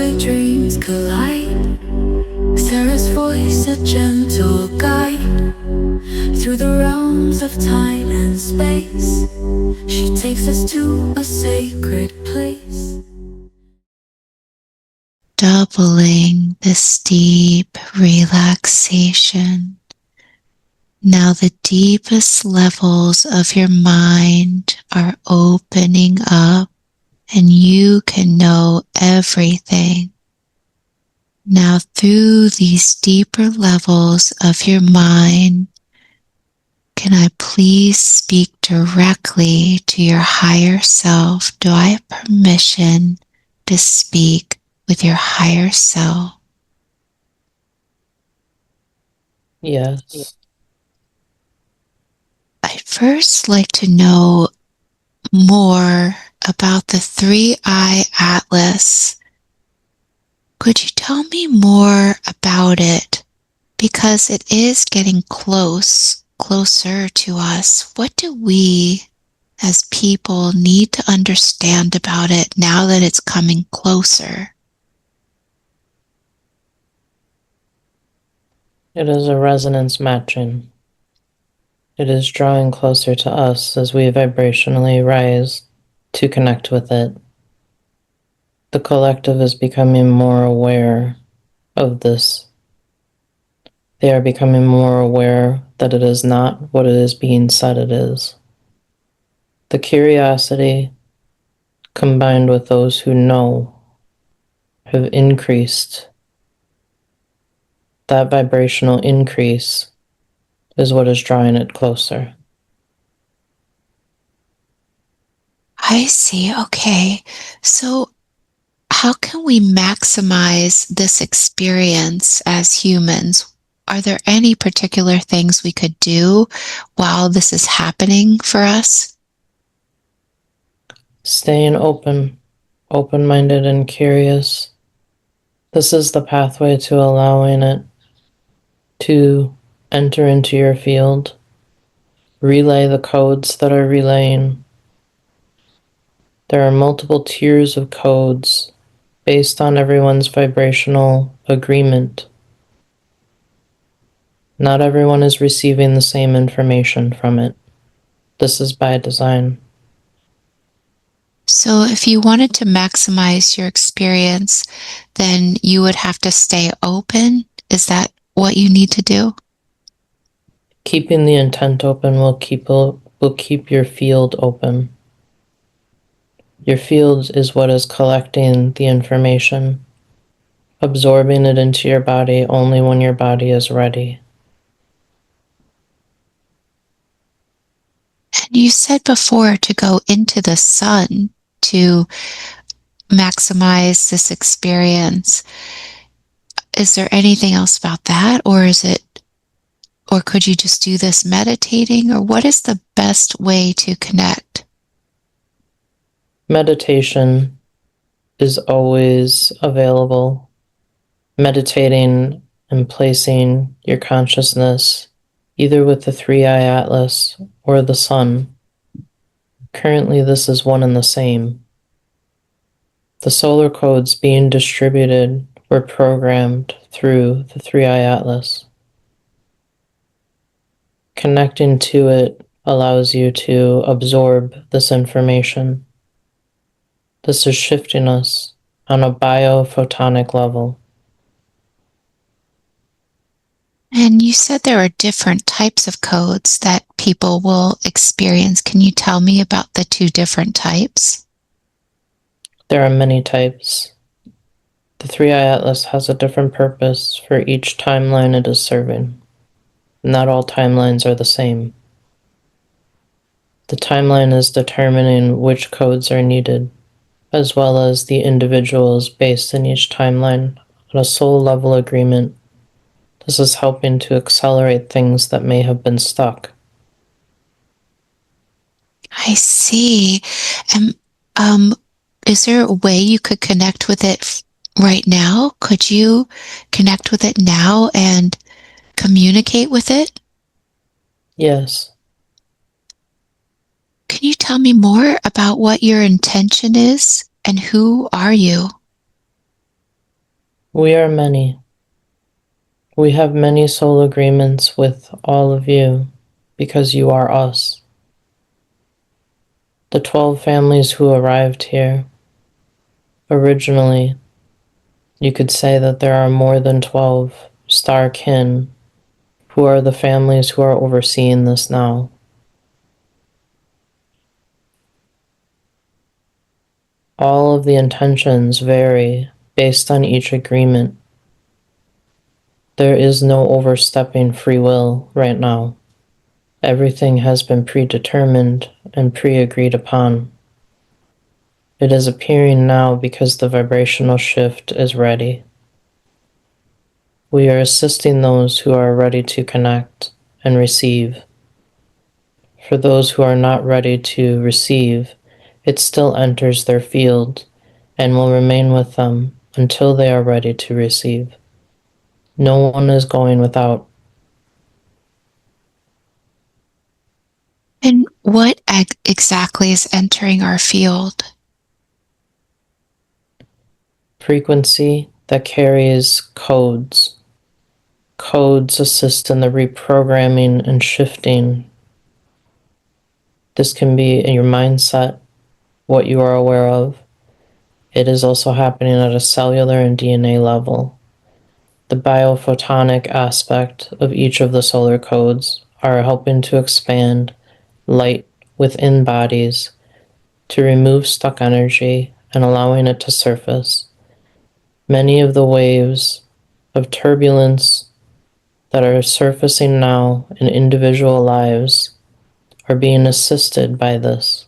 where dreams collide. Sarah's voice, a gentle guide through the realms of time and space. She takes us to a sacred place. Doubling this deep relaxation. Now the deepest levels of your mind are opening up and you can know everything. Now through these deeper levels of your mind, can I please speak directly to your higher self? Do I have permission to speak with your higher self? Yes. I'd first like to know more about the 3-eye atlas. Could you tell me more about it? Because it is getting closer to us. What do we as people need to understand about it now that it's coming closer? It is a resonance matching. It is drawing closer to us as we vibrationally rise to connect with it. The collective is becoming more aware of this. They are becoming more aware that it is not what it is being said it is. The curiosity, combined with those who know, have increased. That vibrational increase is what is drawing it closer. I see. Okay. So how can we maximize this experience as humans? Are there any particular things we could do while this is happening for us? Staying open-minded and curious. This is the pathway to allowing it to enter into your field, relay the codes that are relaying. There are multiple tiers of codes based on everyone's vibrational agreement. Not everyone is receiving the same information from it. This is by design. So if you wanted to maximize your experience, then you would have to stay open. Is that what you need to do? Keeping the intent open will keep your field open. Your field is what is collecting the information, absorbing it into your body only when your body is ready. And you said before to go into the sun to maximize this experience. Is there anything else about that, or could you just do this meditating, or what is the best way to connect? Meditation is always available. Meditating and placing your consciousness either with the 3-eye atlas or the sun. Currently, this is one and the same. The solar codes being distributed were programmed through the 3-eye atlas. Connecting to it allows you to absorb this information. This is shifting us on a biophotonic level. And you said there are different types of codes that people will experience. Can you tell me about the 2 different types? There are many types. The 3-eye atlas has a different purpose for each timeline it is serving. Not all timelines are the same. The timeline is determining which codes are needed, as well as the individuals based in each timeline on a soul level agreement. This is helping to accelerate things that may have been stuck. I see. And is there a way you could connect with it right now? Could you connect with it now and communicate with it? Yes. Can you tell me more about what your intention is and who are you? We are many. We have many soul agreements with all of you because you are us. The 12 families who arrived here, originally, you could say that there are more than 12 star kin who are the families who are overseeing this now. All of the intentions vary based on each agreement. There is no overstepping free will right now. Everything has been predetermined and pre-agreed upon. It is appearing now because the vibrational shift is ready. We are assisting those who are ready to connect and receive. For those who are not ready to receive, it still enters their field and will remain with them until they are ready to receive. No one is going without. And what exactly is entering our field? Frequency that carries codes. Codes assist in the reprogramming and shifting. This can be in your mindset, what you are aware of. It is also happening at a cellular and DNA level. The biophotonic aspect of each of the solar codes are helping to expand light within bodies to remove stuck energy and allowing it to surface. Many of the waves of turbulence that are surfacing now in individual lives are being assisted by this.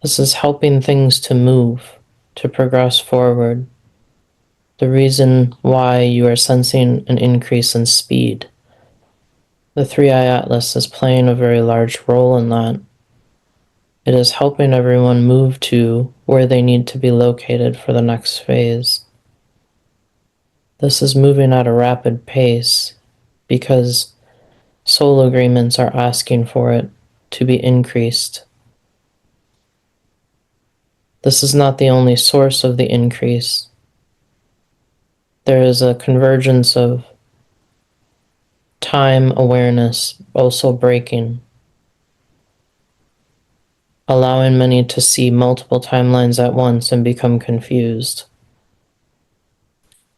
This is helping things to move, to progress forward. The reason why you are sensing an increase in speed. The 3i Atlas is playing a very large role in that. It is helping everyone move to where they need to be located for the next phase. This is moving at a rapid pace because soul agreements are asking for it to be increased. This is not the only source of the increase. There is a convergence of time awareness also breaking, allowing many to see multiple timelines at once and become confused.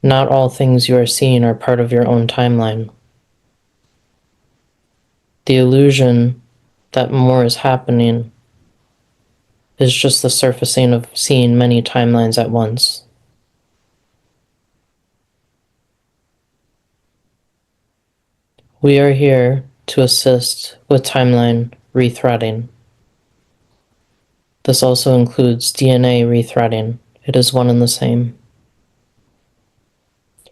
Not all things you are seeing are part of your own timeline. The illusion that more is happening is just the surfacing of seeing many timelines at once. We are here to assist with timeline rethreading. This also includes DNA rethreading. It is one and the same.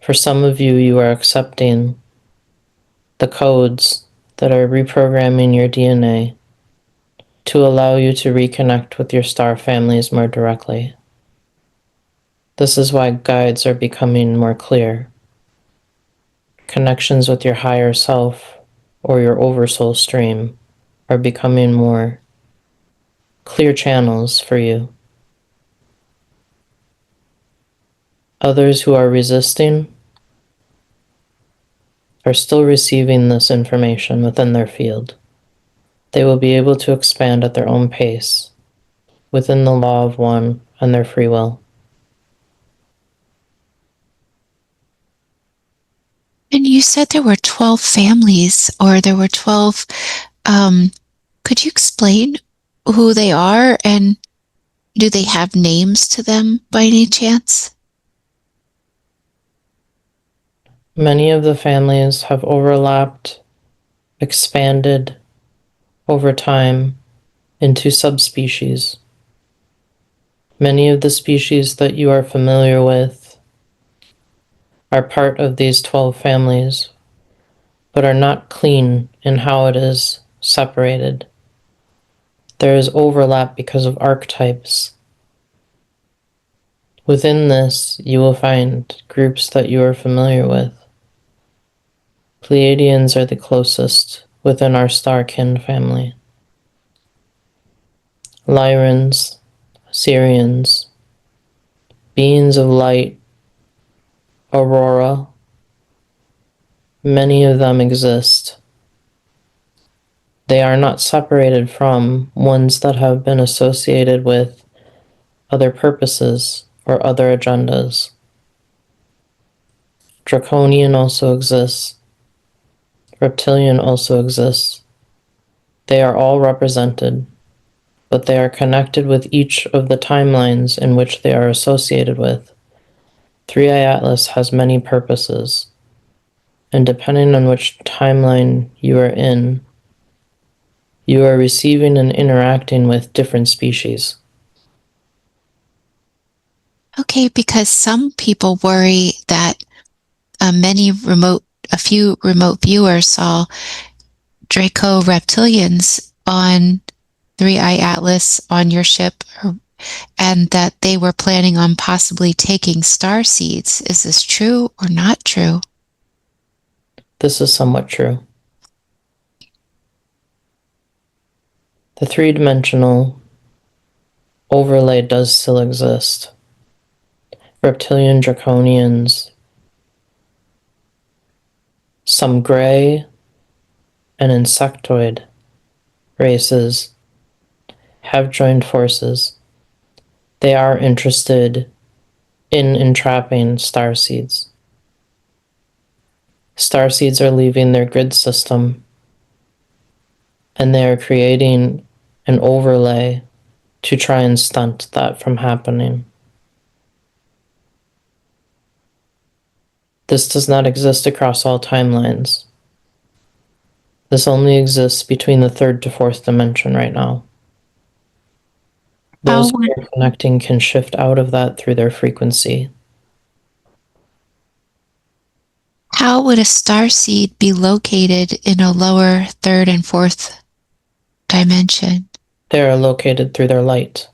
For some of you, you are accepting the codes that are reprogramming your DNA to allow you to reconnect with your star families more directly. This is why guides are becoming more clear. Connections with your higher self or your oversoul stream are becoming more clear channels for you. Others who are resisting are still receiving this information within their field. They will be able to expand at their own pace within the law of one and their free will. And you said there were 12 families, or there were 12. Could you explain who they are, and do they have names to them by any chance? Many of the families have overlapped, expanded over time into subspecies. Many of the species that you are familiar with are part of these 12 families, but are not clean in how it is separated. There is overlap because of archetypes. Within this, you will find groups that you are familiar with. Pleiadians are the closest within our star kin family. Lyrans, Syrians, beings of light aurora. Many of them exist. They are not separated from ones that have been associated with other purposes or other agendas. Draconian also exists. Reptilian also exists. They are all represented, but they are connected with each of the timelines in which they are associated with. 3i Atlas has many purposes, and depending on which timeline you are in, you are receiving and interacting with different species. Okay, because some people worry that a few remote viewers saw Draco reptilians on 3i Atlas on your ship, and that they were planning on possibly taking star seeds. Is this true or not true? This is somewhat true. The three-dimensional overlay does still exist. Reptilian draconians, some gray and insectoid races have joined forces. They are interested in entrapping starseeds. Starseeds are leaving their grid system, and they are creating an overlay to try and stunt that from happening. This does not exist across all timelines. This only exists between the third to fourth dimension right now. Those who are connecting can shift out of that through their frequency. How would a star seed be located in a lower third and fourth dimension? They are located through their light.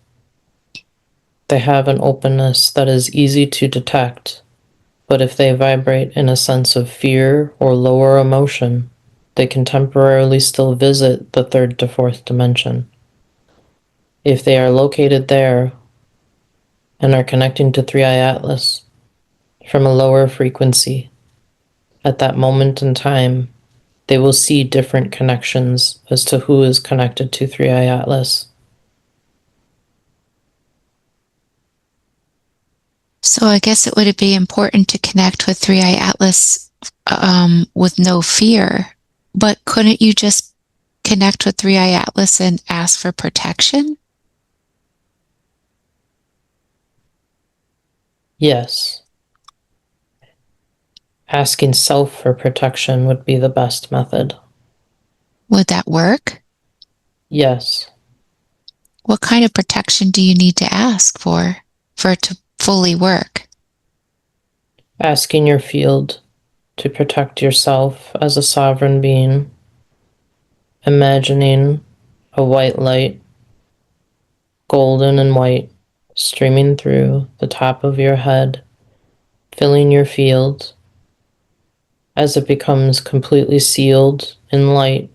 They have an openness that is easy to detect, but if they vibrate in a sense of fear or lower emotion, they can temporarily still visit the third to fourth dimension. If they are located there and are connecting to 3i Atlas from a lower frequency, at that moment in time, they will see different connections as to who is connected to 3i Atlas. So I guess it would be important to connect with 3i Atlas with no fear, but couldn't you just connect with 3i Atlas and ask for protection? Yes. Asking self for protection would be the best method. Would that work? Yes. What kind of protection do you need to ask for it to fully work? Asking your field to protect yourself as a sovereign being. Imagining a white light, golden and white, streaming through the top of your head, filling your field. As it becomes completely sealed in light,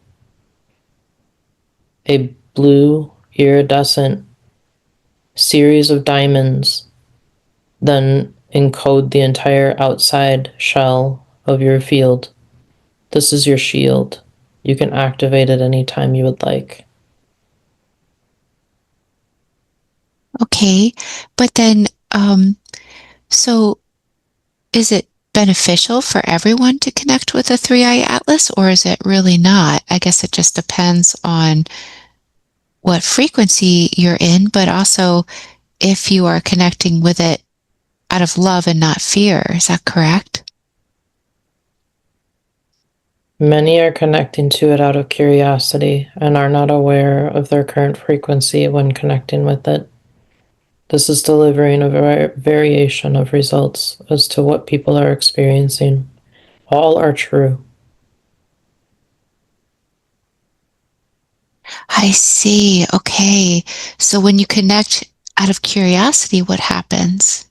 a blue iridescent series of diamonds then encode the entire outside shell of your field. This is your shield. You can activate it anytime you would like. Okay, but then, so is it beneficial for everyone to connect with a 3i Atlas, or is it really not? I guess it just depends on what frequency you're in, but also if you are connecting with it out of love and not fear. Is that correct? Many are connecting to it out of curiosity and are not aware of their current frequency when connecting with it. This is delivering a variation of results as to what people are experiencing. All are true. I see. Okay. So when you connect out of curiosity, what happens?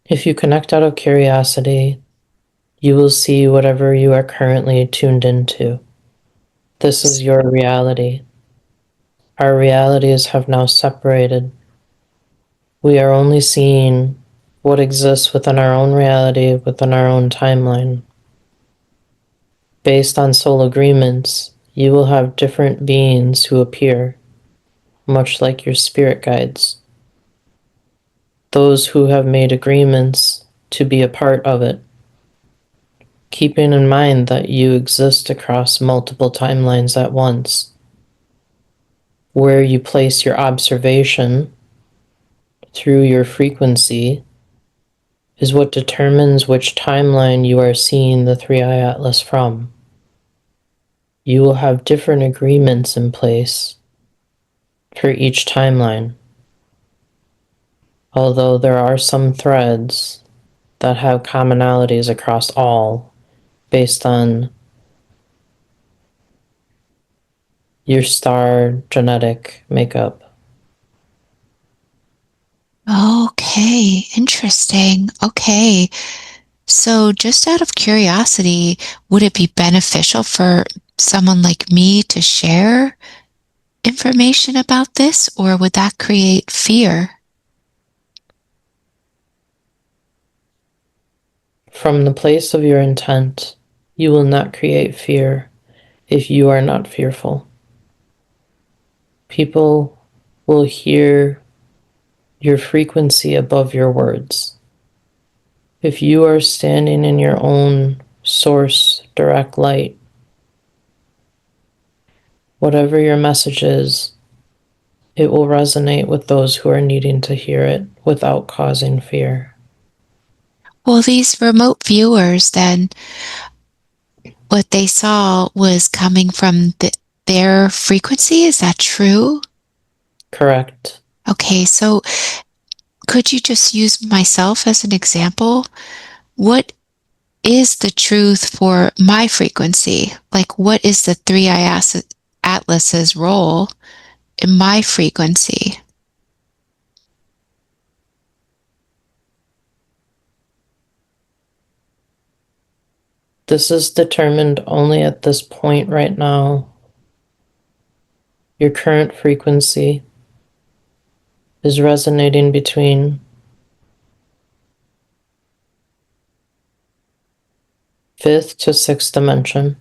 If you connect out of curiosity, you will see whatever you are currently tuned into. This is your reality. Our realities have now separated. We are only seeing what exists within our own reality, within our own timeline. Based on soul agreements, you will have different beings who appear, much like your spirit guides. Those who have made agreements to be a part of it, keeping in mind that you exist across multiple timelines at once. Where you place your observation through your frequency is what determines which timeline you are seeing the 3i Atlas from. You will have different agreements in place for each timeline, although there are some threads that have commonalities across all based on your star genetic makeup. Okay, interesting. Okay. So, just out of curiosity, would it be beneficial for someone like me to share information about this, or would that create fear? From the place of your intent, you will not create fear if you are not fearful. People will hear your frequency above your words. If you are standing in your own source direct light, whatever your message is, it will resonate with those who are needing to hear it without causing fear. Well, these remote viewers, then, what they saw was coming from their frequency. Is that true? Correct. Okay, so could you just use myself as an example? What is the truth for my frequency? Like, what is the 3i Atlas's role in my frequency? This is determined only at this point right now. Your current frequency is resonating between 5th to 6th dimension.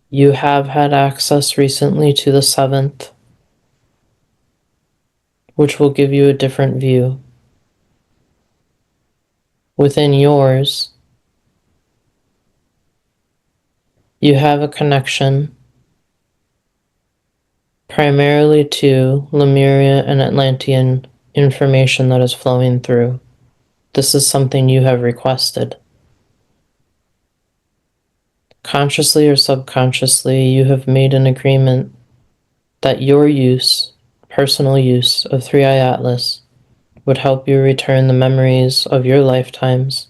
You have had access recently to the 7th, which will give you a different view. Within yours, you have a connection primarily to Lemuria and Atlantean information that is flowing through. This is something you have requested. Consciously or subconsciously, you have made an agreement that your use, personal use of 3i Atlas would help you return the memories of your lifetimes,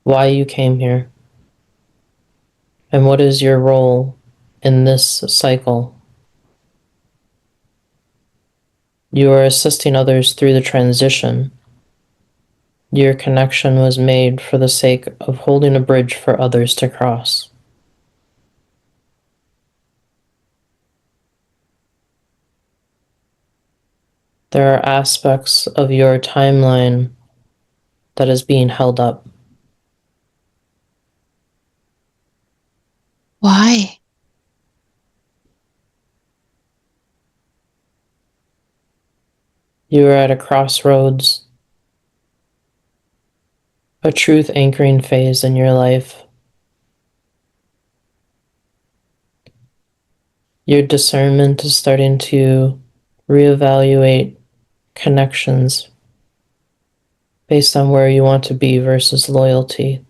why you came here, and what is your role in this cycle. You are assisting others through the transition. Your connection was made for the sake of holding a bridge for others to cross. There are aspects of your timeline that is being held up. Why? You are at a crossroads, a truth anchoring phase in your life. Your discernment is starting to reevaluate connections based on where you want to be versus loyalty.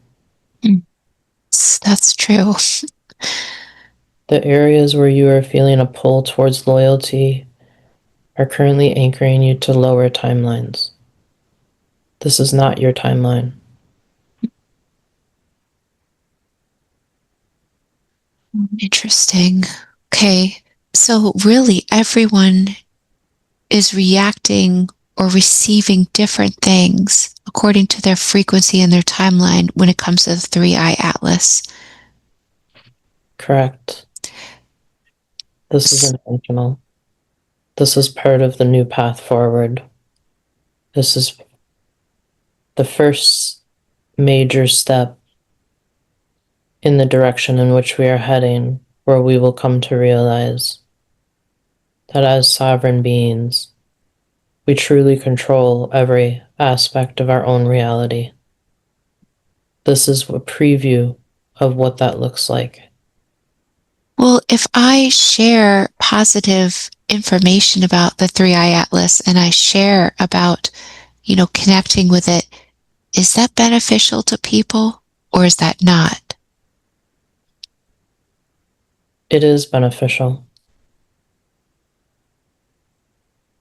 That's true. The areas where you are feeling a pull towards loyalty are currently anchoring you to lower timelines. This is not your timeline. Interesting. Okay. So, really, everyone is reacting or receiving different things according to their frequency and their timeline when it comes to the 3i Atlas. Correct. This is intentional. This is part of the new path forward. This is the first major step in the direction in which we are heading, where we will come to realize that as sovereign beings, we truly control every aspect of our own reality. This is a preview of what that looks like. Well, if I share positive information about the 3i Atlas and I share about, connecting with it, is that beneficial to people or is that not? It is beneficial.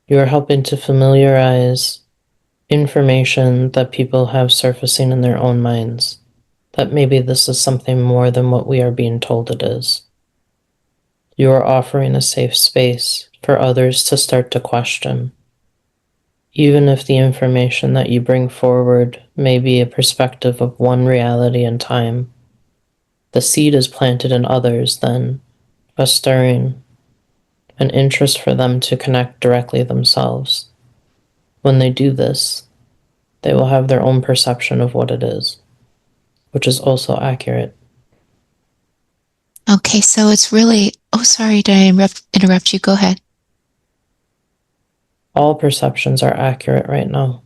You are helping to familiarize information that people have surfacing in their own minds, that maybe this is something more than what we are being told it is. You are offering a safe space for others to start to question. Even if the information that you bring forward may be a perspective of one reality and time, the seed is planted in others then, a stirring, an interest for them to connect directly themselves. When they do this, they will have their own perception of what it is, which is also accurate. Okay, so it's really, oh, sorry, did I interrupt you? Go ahead. All perceptions are accurate right now.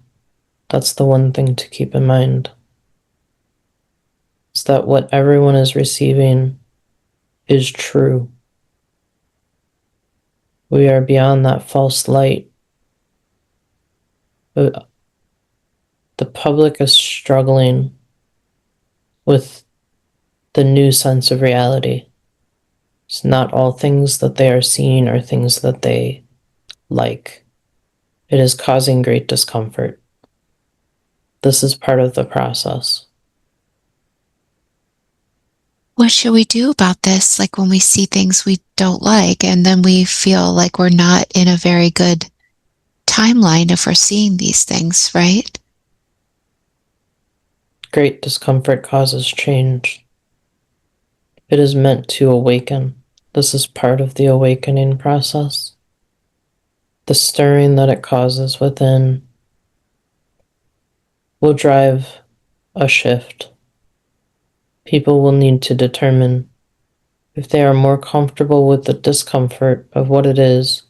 That's the one thing to keep in mind. Is that what everyone is receiving is true. We are beyond that false light. The public is struggling with the new sense of reality. It's not all things that they are seeing are things that they like. It is causing great discomfort. This is part of the process. What should we do about this? Like when we see things we don't like and then we feel like we're not in a very good timeline if we're seeing these things, right? Great discomfort causes change. It is meant to awaken. This is part of the awakening process. The stirring that it causes within will drive a shift. People will need to determine if they are more comfortable with the discomfort of what it is,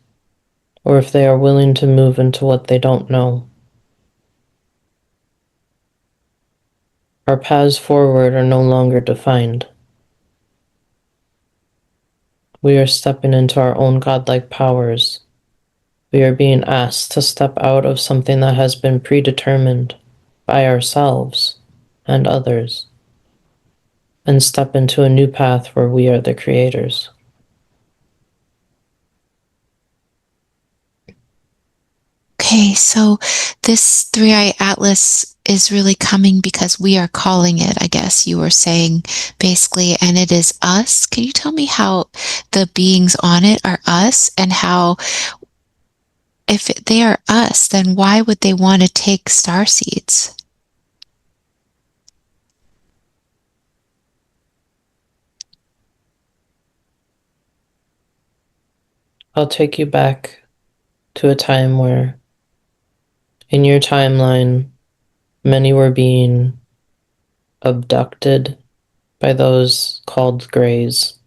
or if they are willing to move into what they don't know. Our paths forward are no longer defined. We are stepping into our own godlike powers. We are being asked to step out of something that has been predetermined by ourselves and others, and step into a new path where we are the creators. Okay, so this 3i Atlas is really coming because we are calling it, I guess you were saying, basically, and it is us. Can you tell me how the beings on it are us and how, if they are us, then why would they want to take star seeds? I'll take you back to a time where, in your timeline, many were being abducted by those called Greys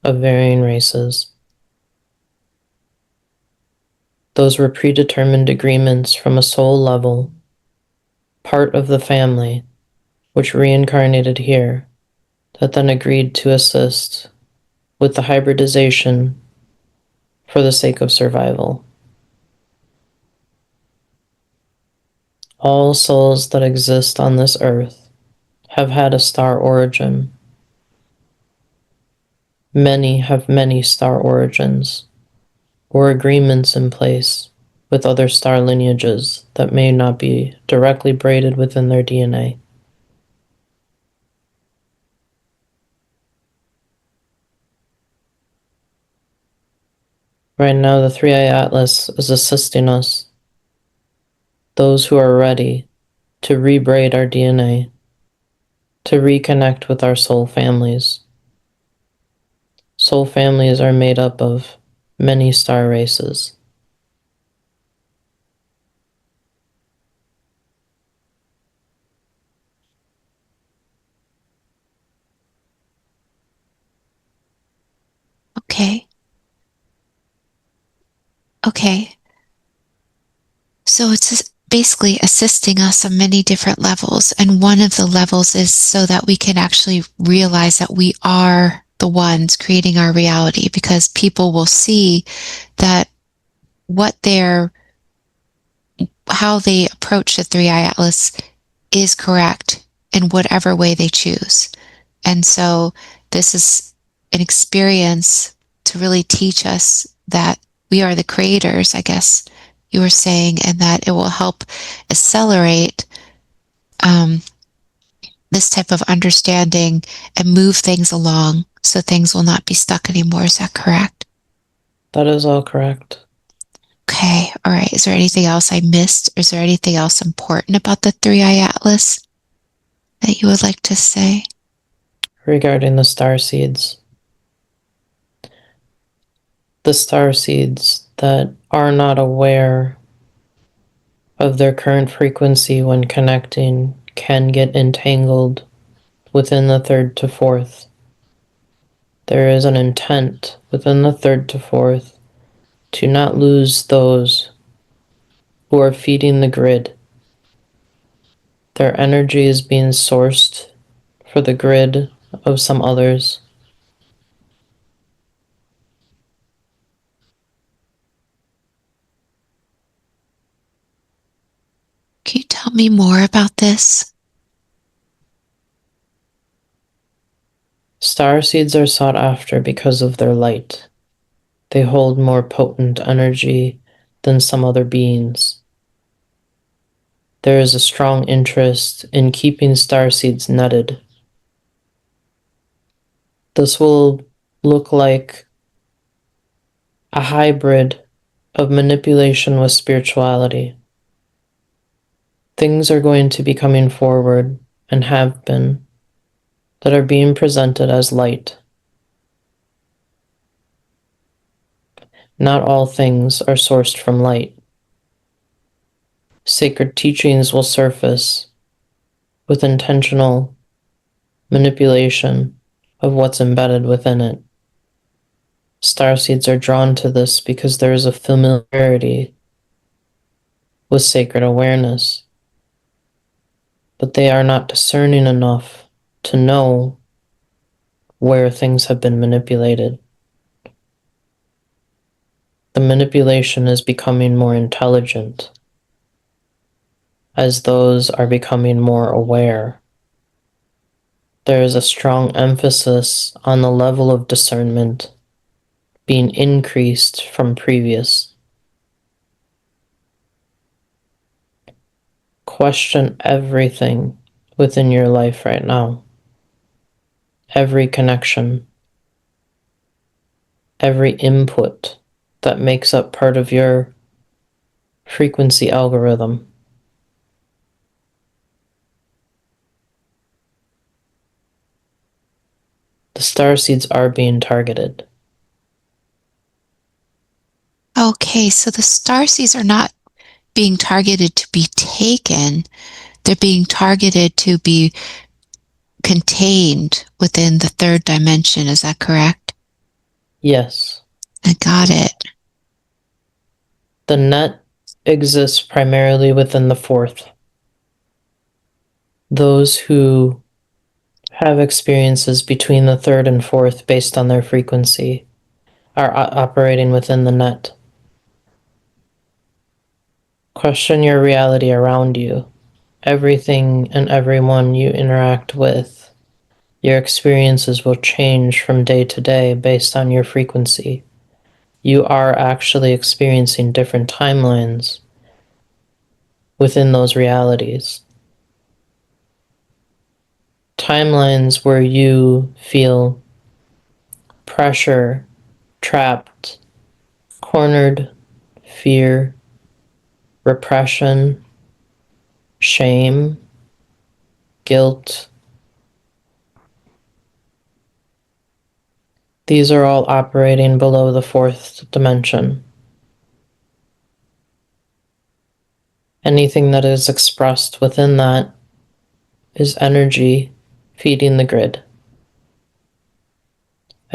of varying races. Those were predetermined agreements from a soul level, part of the family, which reincarnated here, that then agreed to assist with the hybridization for the sake of survival. All souls that exist on this earth have had a star origin. Many have many star origins, or agreements in place with other star lineages that may not be directly braided within their DNA. Right now, the 3i Atlas is assisting us, those who are ready, to rebraid our DNA, to reconnect with our soul families. Soul families are made up of many star races. Okay. Okay. So it's basically assisting us on many different levels. And one of the levels is so that we can actually realize that we are the ones creating our reality, because people will see that how they approach the Three Eye Atlas is correct in whatever way they choose. And so this is an experience to really teach us that we are the creators, I guess you were saying, and that it will help accelerate this type of understanding and move things along so things will not be stuck anymore. Is that correct? That is all correct. Okay. All right. Is there anything else I missed? Is there anything else important about the Three Eye Atlas that you would like to say? Regarding the star seeds. The star seeds that are not aware of their current frequency when connecting can get entangled within the third to fourth. There is an intent within the third to fourth to not lose those who are feeding the grid. Their energy is being sourced for the grid of some others. Can you tell me more about this? Star seeds are sought after because of their light. They hold more potent energy than some other beings. There is a strong interest in keeping star seeds netted. This will look like a hybrid of manipulation with spirituality. Things are going to be coming forward, and have been, that are being presented as light. Not all things are sourced from light. Sacred teachings will surface with intentional manipulation of what's embedded within it. Starseeds are drawn to this because there is a familiarity with sacred awareness, but they are not discerning enough to know where things have been manipulated. The manipulation is becoming more intelligent as those are becoming more aware. There is a strong emphasis on the level of discernment being increased from previous. Question everything within your life right now. Every connection, every input that makes up part of your frequency algorithm. The starseeds are being targeted. Okay, so the starseeds are not being targeted to be taken. They're being targeted to be contained within the third dimension. Is that correct? Yes. I got it. The net exists primarily within the fourth. Those who have experiences between the third and fourth based on their frequency are operating within the net. Question your reality around you. Everything and everyone you interact with, your experiences will change from day to day based on your frequency. You are actually experiencing different timelines within those realities. Timelines where you feel pressure, trapped, cornered, fear, repression, shame, guilt. These are all operating below the fourth dimension. Anything that is expressed within that is energy feeding the grid.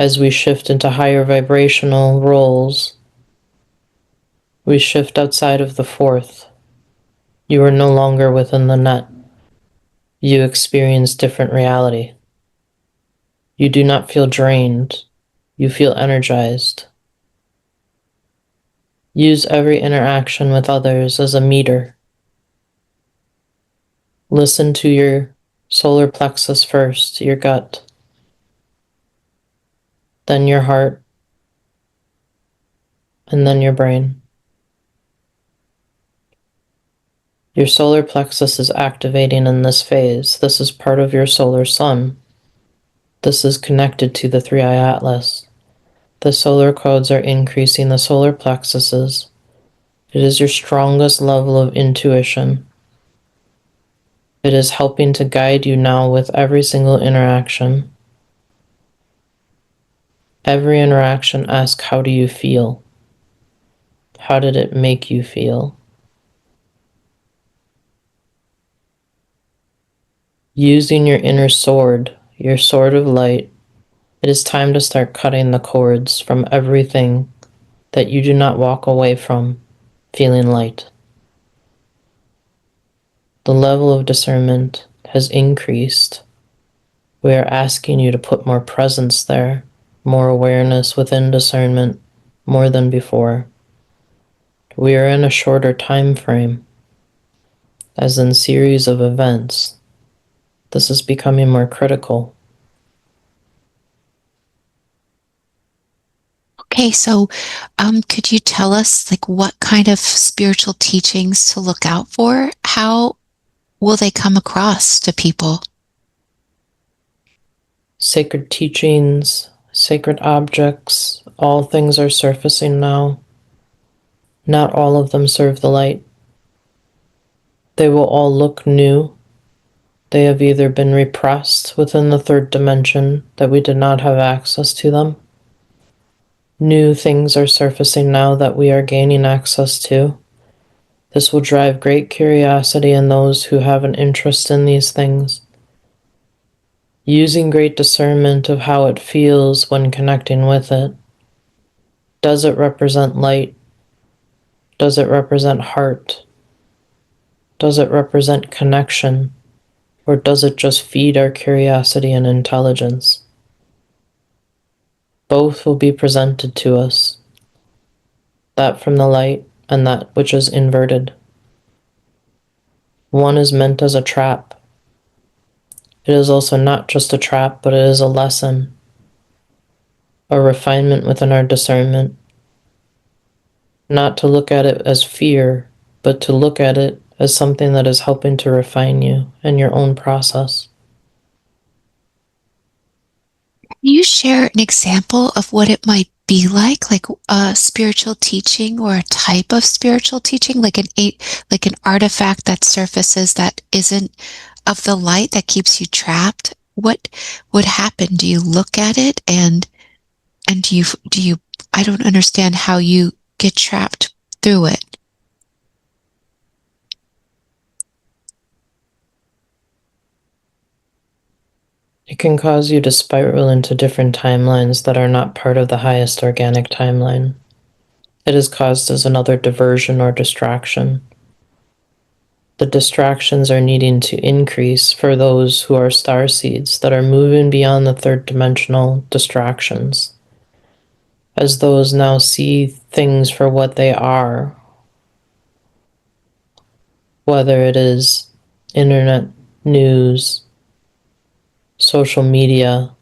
As we shift into higher vibrational roles, we shift outside of the fourth. You are no longer within the net. You experience different reality. You do not feel drained. You feel energized. Use every interaction with others as a meter. Listen to your solar plexus first, your gut, then your heart, and then your brain. Your solar plexus is activating in this phase. This is part of your solar sun. This is connected to the 3-eye atlas. The solar codes are increasing the solar plexuses. It is your strongest level of intuition. It is helping to guide you now with every single interaction. Every interaction, ask, how do you feel? How did it make you feel? Using your inner sword, your sword of light, it is time to start cutting the cords from everything that you do not walk away from feeling light. The level of discernment has increased. We are asking you to put more presence there, more awareness within discernment, more than before. We are in a shorter time frame, as in series of events. This is becoming more critical. Okay, so could you tell us like what kind of spiritual teachings to look out for? How will they come across to people? Sacred teachings, sacred objects, all things are surfacing now. Not all of them serve the light. They will all look new. They have either been repressed within the third dimension that we did not have access to them. New things are surfacing now that we are gaining access to. This will drive great curiosity in those who have an interest in these things. Using great discernment of how it feels when connecting with it. Does it represent light? Does it represent heart? Does it represent connection? Or does it just feed our curiosity and intelligence? Both will be presented to us. That from the light and that which is inverted. One is meant as a trap. It is also not just a trap, but it is a lesson, a refinement within our discernment. Not to look at it as fear, but to look at it as something that is helping to refine you and your own process. Can you share an example of what it might be like a spiritual teaching or a type of spiritual teaching, like an artifact that surfaces that isn't of the light that keeps you trapped? What would happen? Do you look at it and do you I don't understand how you get trapped through it. It can cause you to spiral into different timelines that are not part of the highest organic timeline. It is caused as another diversion or distraction. The distractions are needing to increase for those who are star seeds that are moving beyond the third dimensional distractions. As those now see things for what they are, whether it is internet news, social media,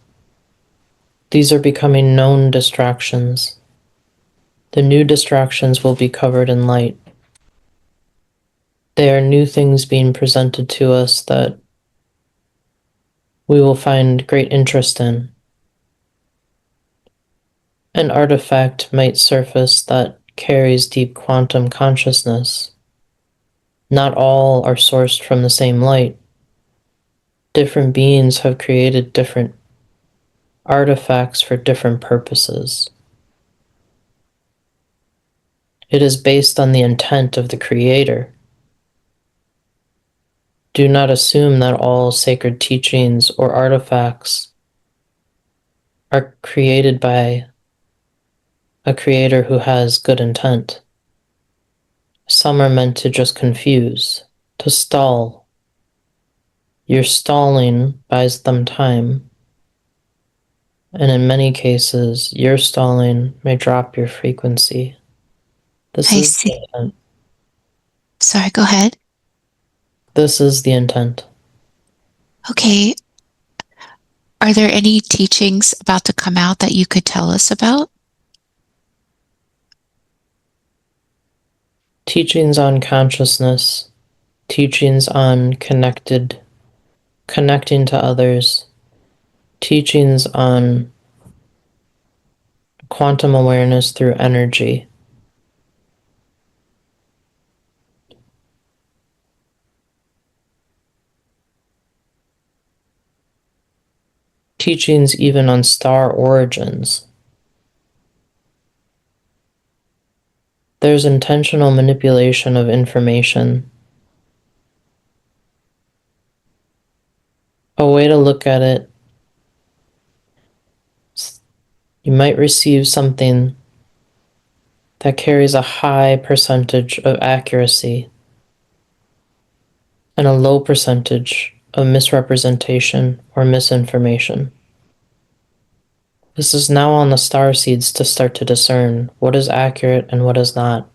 these are becoming known distractions. The new distractions will be covered in light. They are new things being presented to us that we will find great interest in. An artifact might surface that carries deep quantum consciousness. Not all are sourced from the same light. Different beings have created different artifacts for different purposes. It is based on the intent of the Creator. Do not assume that all sacred teachings or artifacts are created by a creator who has good intent. Some are meant to just confuse, to stall. Your stalling buys them time, and in many cases, your stalling may drop your frequency. This I is the see. intent. Sorry, go ahead. This is the intent. Okay. Are there any teachings about to come out that you could tell us about? Teachings on consciousness, teachings on connecting to others, teachings on quantum awareness through energy. Teachings even on star origins. There's intentional manipulation of information. A way to look at it, you might receive something that carries a high percentage of accuracy and a low percentage of misrepresentation or misinformation. This is now on the star seeds to start to discern what is accurate and what is not.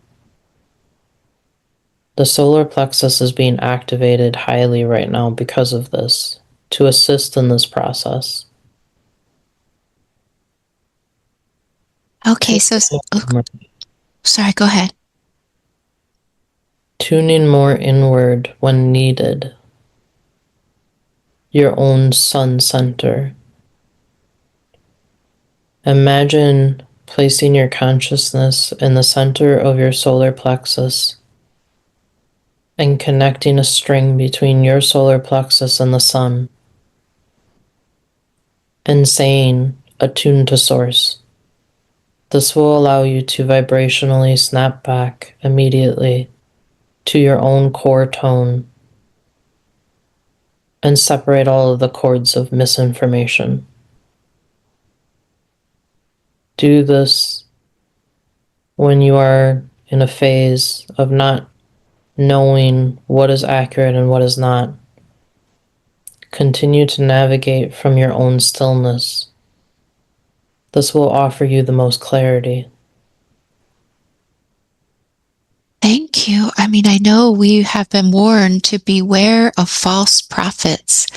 The solar plexus is being activated highly right now because of this, to assist in this process. Okay, so sorry, go ahead. Tuning more inward when needed. Your own sun center. Imagine placing your consciousness in the center of your solar plexus and connecting a string between your solar plexus and the sun and saying, "Attune to source." This will allow you to vibrationally snap back immediately to your own core tone and separate all of the cords of misinformation. Do this when you are in a phase of not knowing what is accurate and what is not. Continue to navigate from your own stillness. This will offer you the most clarity. Thank you. I mean, I know we have been warned to beware of false prophets.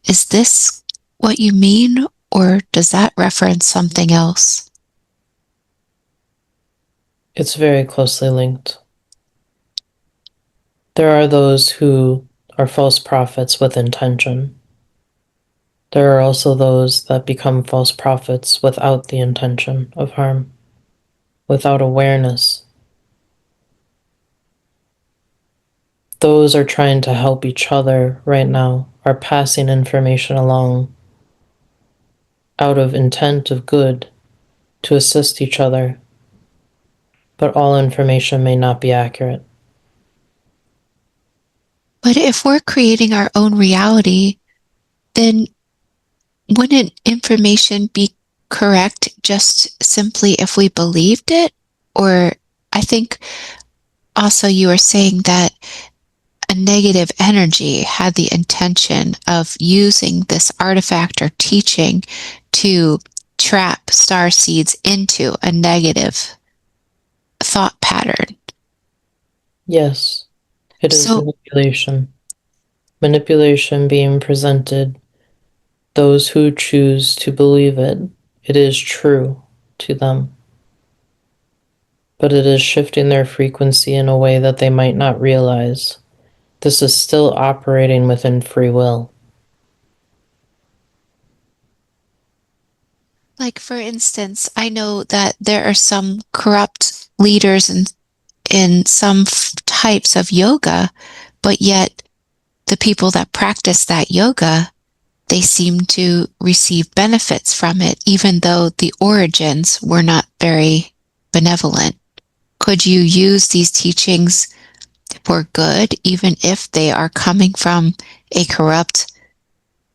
Is this what you mean, or does that reference something else? It's very closely linked. There are those who are false prophets with intention. There are also those that become false prophets without the intention of harm, without awareness. Those are trying to help each other right now, are passing information along out of intent of good to assist each other, but all information may not be accurate. But if we're creating our own reality, then wouldn't information be correct just simply if we believed it? Or I think also you were saying that a negative energy had the intention of using this artifact or teaching to trap star seeds into a negative thought pattern. Yes, it is So, manipulation. Manipulation being presented. Those who choose to believe it, it is true to them. But it is shifting their frequency in a way that they might not realize. This is still operating within free will. like for instance, I know that there are some corrupt leaders in some types of yoga, but yet the people that practice that yoga, they seem to receive benefits from it, even though the origins were not very benevolent. Could you use these teachings for good, even if they are coming from a corrupt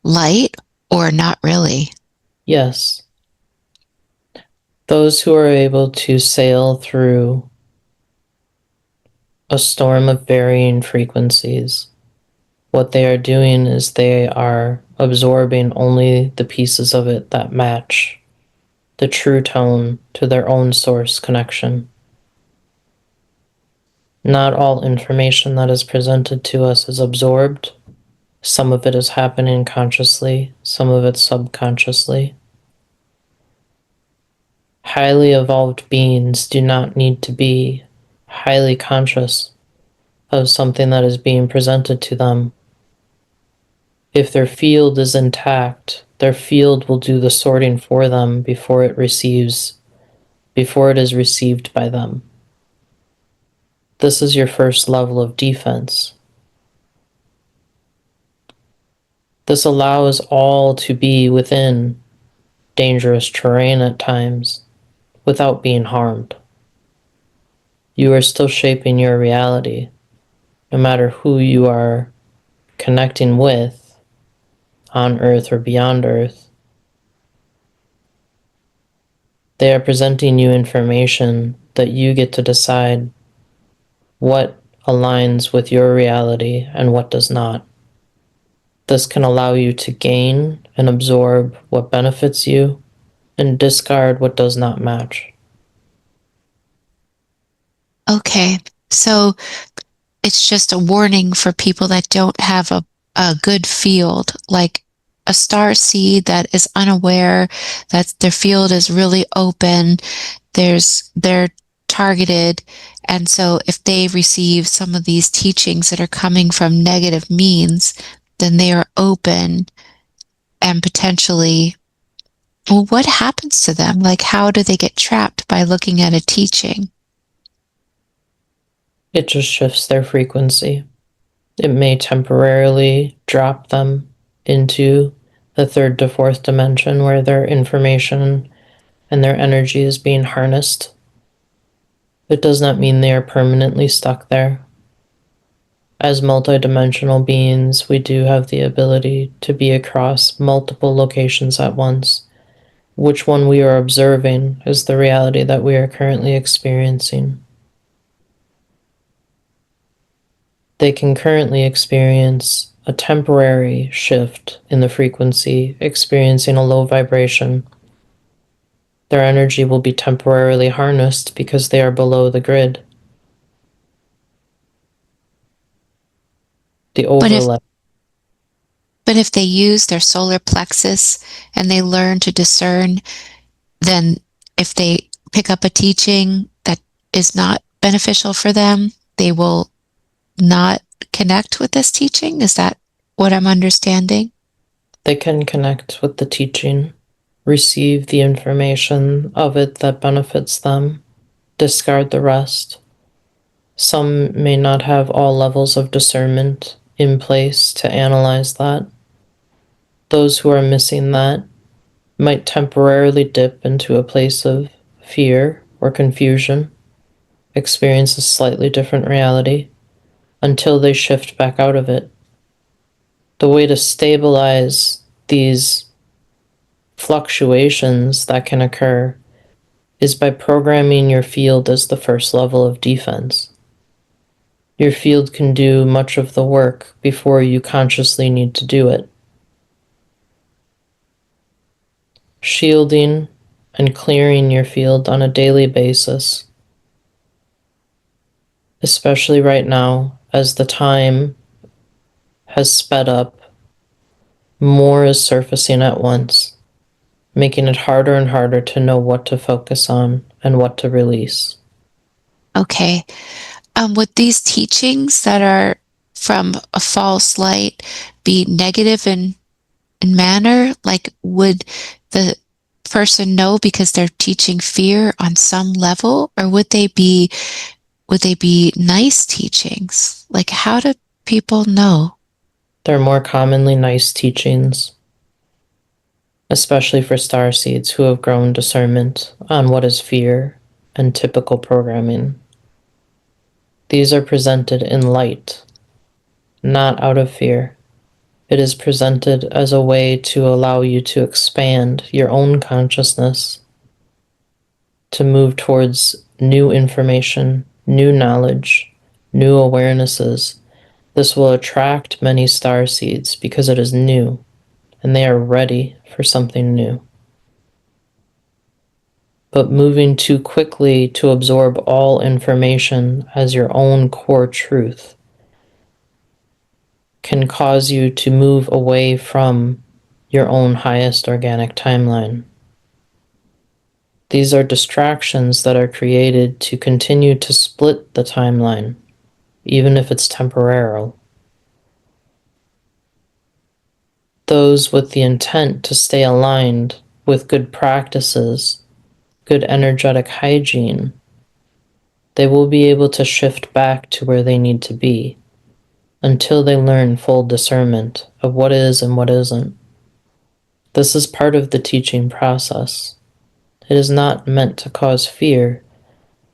light, or not really? Yes, Those who are able to sail through a storm of varying frequencies, what they are doing is they are absorbing only the pieces of it that match the true tone to their own source connection. Not all information that is presented to us is absorbed. Some of it is happening consciously, some of it subconsciously. Highly evolved beings do not need to be highly conscious of something that is being presented to them. If their field is intact, their field will do the sorting for them before it is received by them. This is your first level of defense. This allows all to be within dangerous terrain at times without being harmed. You are still shaping your reality, no matter who you are connecting with on Earth or beyond Earth. They are presenting you information that you get to decide what aligns with your reality and what does not. This can allow you to gain and absorb what benefits you and discard what does not match. Okay, so it's just a warning for people that don't have a good field, like a star seed that is unaware that their field is really open, they're targeted, and so if they receive some of these teachings that are coming from negative means, then they are open and potentially, well, what happens to them? Like, how do they get trapped by looking at a teaching? It just shifts their frequency. It may temporarily drop them into the third to fourth dimension where their information and their energy is being harnessed. It does not mean they are permanently stuck there. As multidimensional beings, we do have the ability to be across multiple locations at once. Which one we are observing is the reality that we are currently experiencing. They can currently experience a temporary shift in the frequency, experiencing a low vibration. Their energy will be temporarily harnessed because they are below the grid. The overlap. But if they use their solar plexus and they learn to discern, then if they pick up a teaching that is not beneficial for them, they will not connect with this teaching? Is that what I'm understanding? They can connect with the teaching, receive the information of it that benefits them, discard the rest. Some may not have all levels of discernment in place to analyze that. Those who are missing that might temporarily dip into a place of fear or confusion, experience a slightly different reality, until they shift back out of it. The way to stabilize these fluctuations that can occur is by programming your field as the first level of defense. Your field can do much of the work before you consciously need to do it. Shielding and clearing your field on a daily basis, especially right now as the time has sped up, more is surfacing at once, making it harder and harder to know what to focus on and what to release. Okay. Would these teachings that are from a false light be negative in manner? Like, would the person know because they're teaching fear on some level, or would they be nice teachings? Like, how do people know? They're more commonly nice teachings, especially for starseeds who have grown discernment on what is fear and typical programming. These are presented in light, not out of fear. It is presented as a way to allow you to expand your own consciousness. to move towards new information, new knowledge, new awarenesses. This will attract many star seeds because it is new, and they are ready for something new. But moving too quickly to absorb all information as your own core truth can cause you to move away from your own highest organic timeline. These are distractions that are created to continue to split the timeline, even if it's temporary. Those with the intent to stay aligned with good practices, good energetic hygiene, they will be able to shift back to where they need to be until they learn full discernment of what is and what isn't. This is part of the teaching process. It is not meant to cause fear.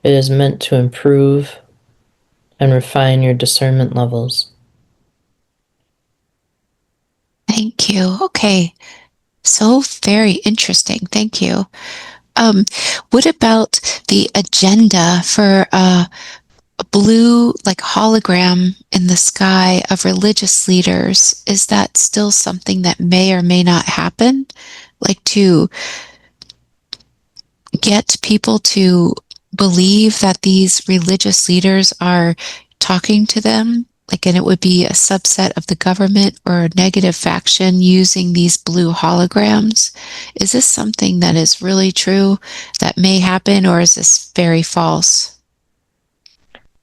It is meant to improve and refine your discernment levels. Thank you. Okay. So very interesting. Thank you. What about the agenda for a blue like hologram in the sky of religious leaders? Is that still something that may or may not happen? Like to get people to believe that these religious leaders are talking to them? Like, and it would be a subset of the government or a negative faction using these blue holograms. Is this something that is really true that may happen, or is this very false?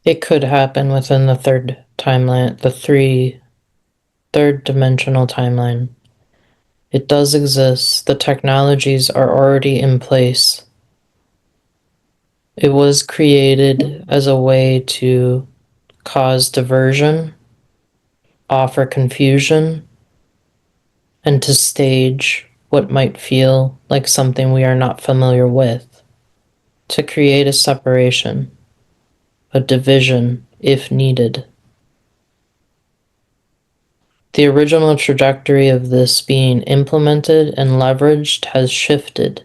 It could happen within the third timeline, third dimensional timeline. It does exist. The technologies are already in place. It was created as a way to cause diversion, offer confusion, and to stage what might feel like something we are not familiar with, to create a separation, a division if needed. The original trajectory of this being implemented and leveraged has shifted.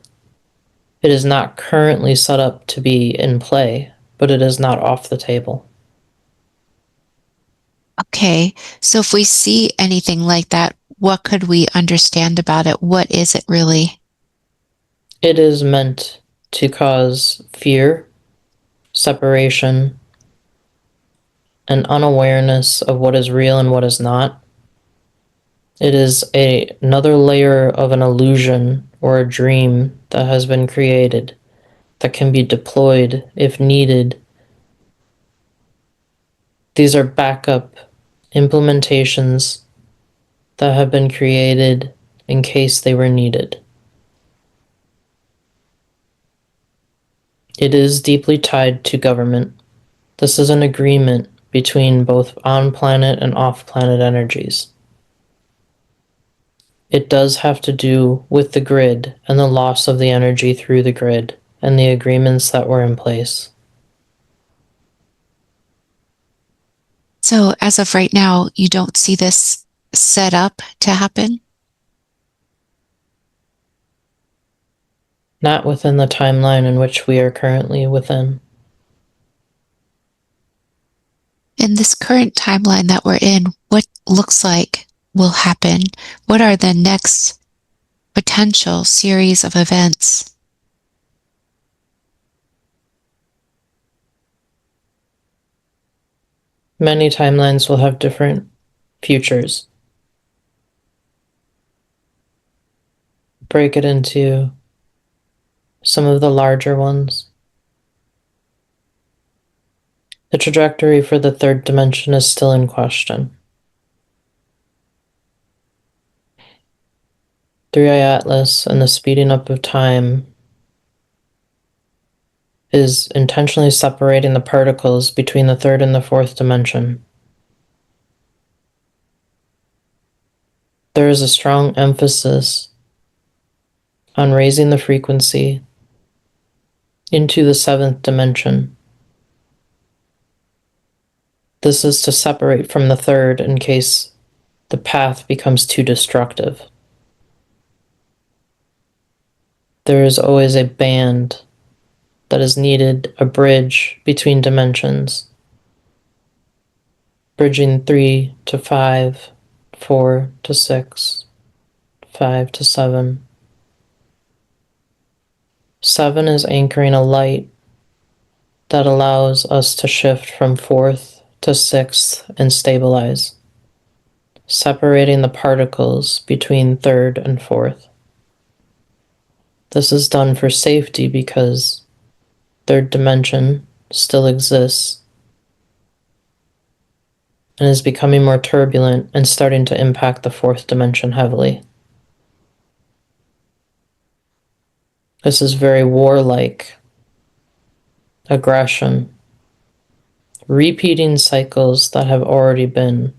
It is not currently set up to be in play, but it is not off the table. Okay, so if we see anything like that, what could we understand about it? What is it really? It is meant to cause fear, separation, an unawareness of what is real and what is not. It is another layer of an illusion or a dream that has been created that can be deployed if needed. These are backup implementations that have been created in case they were needed. It is deeply tied to government. This is an agreement between both on-planet and off-planet energies. It does have to do with the grid and the loss of the energy through the grid and the agreements that were in place. So as of right now, you don't see this set up to happen? Not within the timeline in which we are currently within. In this current timeline that we're in, what looks like will happen? What are the next potential series of events? Many timelines will have different futures. Break it into some of the larger ones. The trajectory for the third dimension is still in question. 3i Atlas and the speeding up of time is intentionally separating the particles between the third and the fourth dimension. There is a strong emphasis on raising the frequency into the seventh dimension. This is to separate from the third in case the path becomes too destructive. There is always a band that is needed, a bridge between dimensions, bridging 3 to 5, 4 to 6, 5 to 7. 7 is anchoring a light that allows us to shift from 4th to 6th and stabilize, separating the particles between 3rd and 4th. This is done for safety because 3rd dimension still exists and is becoming more turbulent and starting to impact the 4th dimension heavily. This is very warlike, aggression, repeating cycles that have already been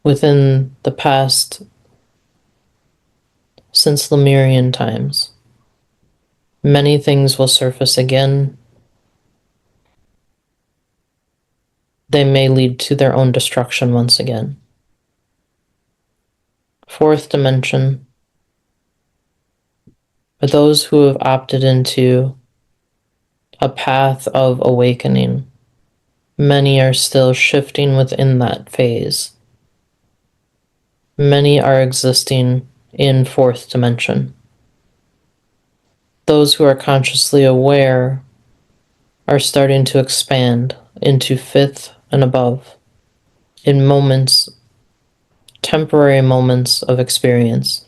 within the past since Lemurian times. Many things will surface again. They may lead to their own destruction once again. 4th dimension are those who have opted into a path of awakening. Many are still shifting within that phase. Many are existing in 4th dimension. Those who are consciously aware are starting to expand into 5th and above in moments, temporary moments of experience.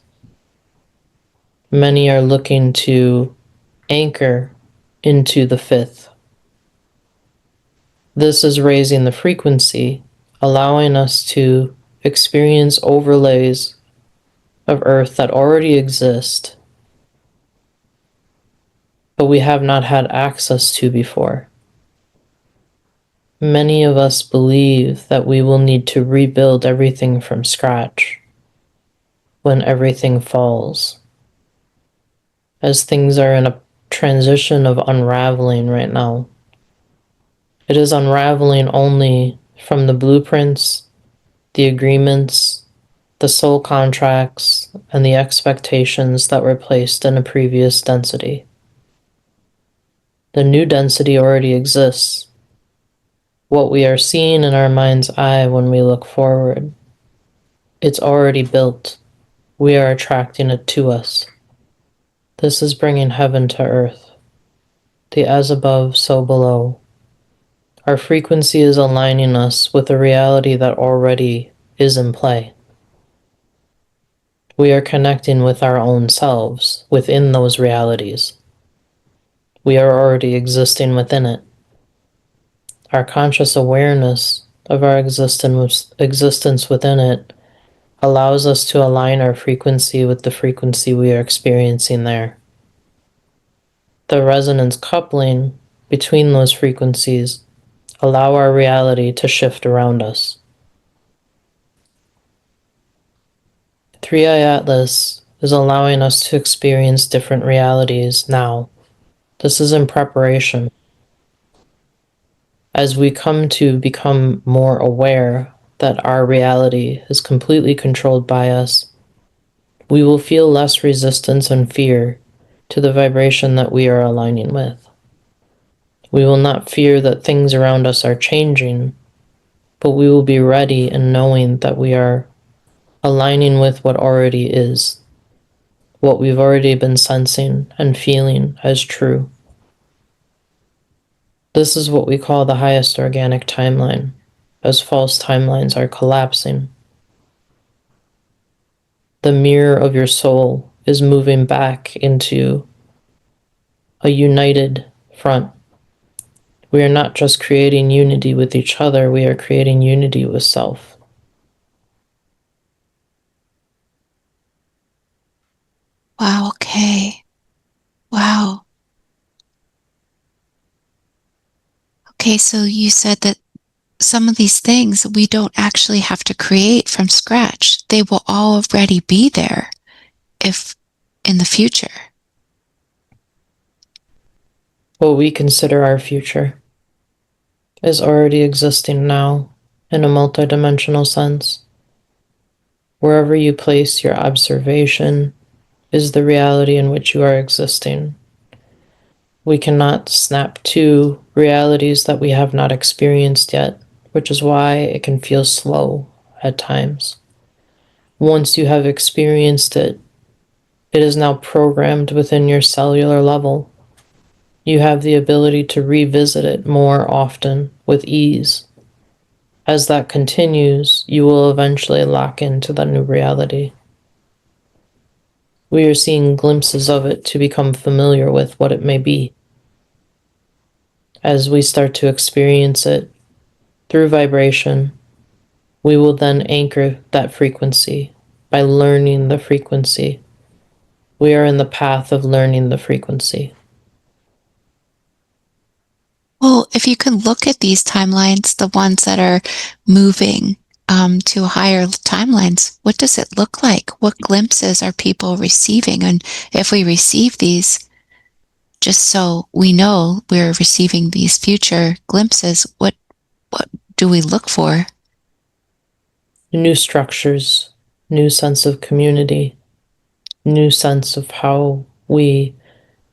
Many are looking to anchor into the 5th. This is raising the frequency, allowing us to experience overlays of Earth that already exist, but we have not had access to before. Many of us believe that we will need to rebuild everything from scratch when everything falls, as things are in a transition of unraveling right now. It is unraveling only from the blueprints, the agreements, the soul contracts, and the expectations that were placed in a previous density. The new density already exists. What we are seeing in our mind's eye when we look forward, it's already built. We are attracting it to us. This is bringing heaven to earth. The as above, so below. Our frequency is aligning us with a reality that already is in play. We are connecting with our own selves within those realities. We are already existing within it. Our conscious awareness of our existence within it allows us to align our frequency with the frequency we are experiencing there. The resonance coupling between those frequencies allow our reality to shift around us. 3i Atlas is allowing us to experience different realities now. This is in preparation. As we come to become more aware that our reality is completely controlled by us, we will feel less resistance and fear to the vibration that we are aligning with. We will not fear that things around us are changing, but we will be ready in knowing that we are aligning with what already is, what we've already been sensing and feeling as true. This is what we call the highest organic timeline, as false timelines are collapsing. The mirror of your soul is moving back into a united front. We are not just creating unity with each other, we are creating unity with self. Wow, okay. Wow. Okay, so you said that some of these things we don't actually have to create from scratch. They will already be there if in the future. What we consider our future is already existing now in a multidimensional sense. Wherever you place your observation is the reality in which you are existing. We cannot snap to realities that we have not experienced yet, which is why it can feel slow at times. Once you have experienced it, it is now programmed within your cellular level. You have the ability to revisit it more often with ease. As that continues, you will eventually lock into the new reality. We are seeing glimpses of it to become familiar with what it may be. As we start to experience it through vibration, we will then anchor that frequency by learning the frequency. We are in the path of learning the frequency. Well, if you can look at these timelines, the ones that are moving to higher timelines, what does it look like? What glimpses are people receiving? And if we receive these, just so we know we're receiving these future glimpses, what do we look for? New structures, new sense of community, new sense of how we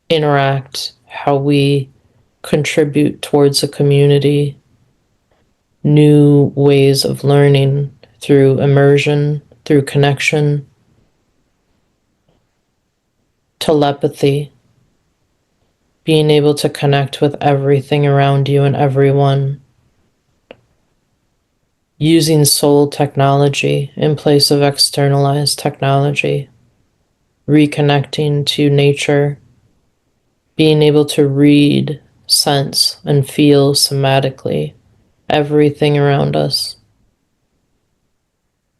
interact, how we contribute towards a community, new ways of learning through immersion, through connection, telepathy, being able to connect with everything around you and everyone, using soul technology in place of externalized technology, reconnecting to nature, being able to read, sense, and feel somatically everything around us,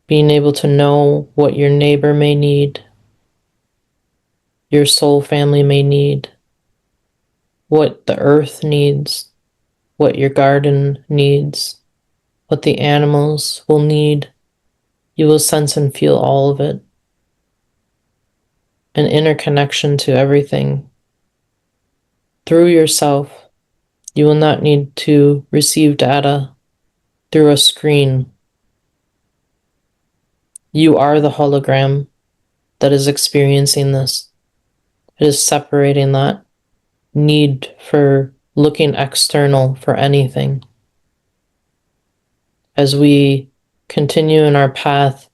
being able to know what your neighbor may need, your soul family may need, what the earth needs, what your garden needs, what the animals will need. You will sense and feel all of it. An interconnection to everything. Through yourself, you will not need to receive data through a screen. You are the hologram that is experiencing this. It is separating that need for looking external for anything. As we continue in our path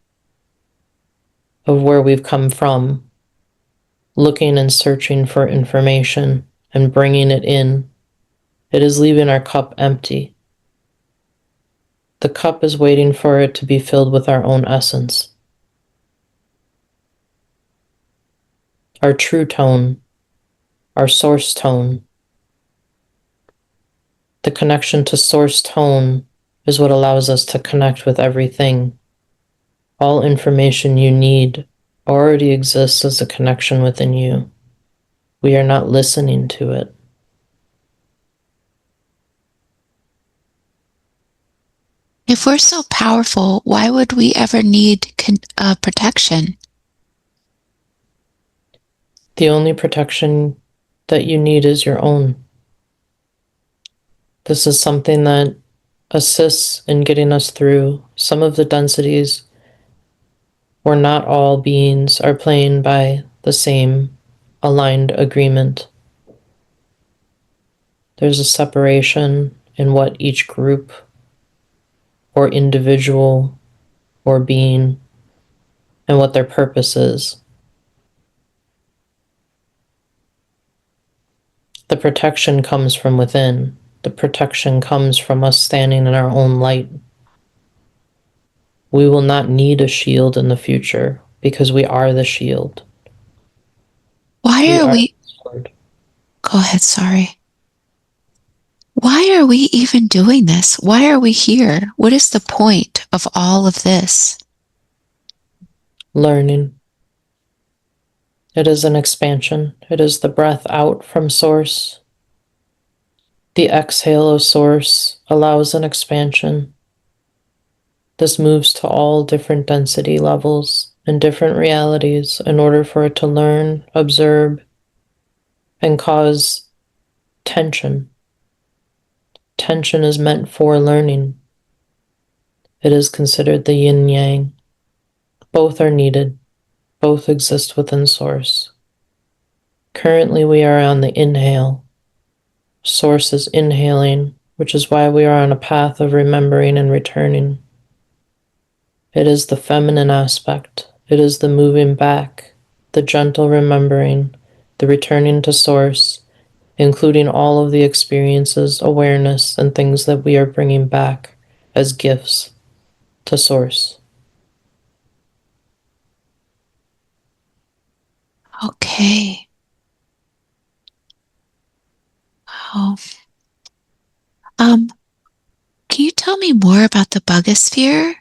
of where we've come from, looking and searching for information and bringing it in, it is leaving our cup empty. The cup is waiting for it to be filled with our own essence. Our true tone, our source tone. The connection to source tone is what allows us to connect with everything. All information you need already exists as a connection within you. We are not listening to it. If we're so powerful, why would we ever need protection? The only protection that you need is your own. This is something that assists in getting us through some of the densities where not all beings are playing by the same aligned agreement. There's a separation in what each group or individual or being and what their purpose is. The protection comes from within. The protection comes from us standing in our own light. We will not need a shield in the future because we are the shield. Why are we? Go ahead, sorry. Why are we even doing this? Why are we here? What is the point of all of this? Learning. It is an expansion. It is the breath out from source. The exhale of source allows an expansion. This moves to all different density levels and different realities in order for it to learn, observe, and cause tension. Tension is meant for learning. It is considered the yin-yang. Both are needed. Both exist within source. Currently, we are on the inhale, Source is inhaling, which is why we are on a path of remembering and returning. It is the feminine aspect. It is the moving back, the gentle remembering, the returning to source, including all of the experiences, awareness, and things that we are bringing back as gifts to source. Okay. Wow. Can you tell me more about the bugosphere?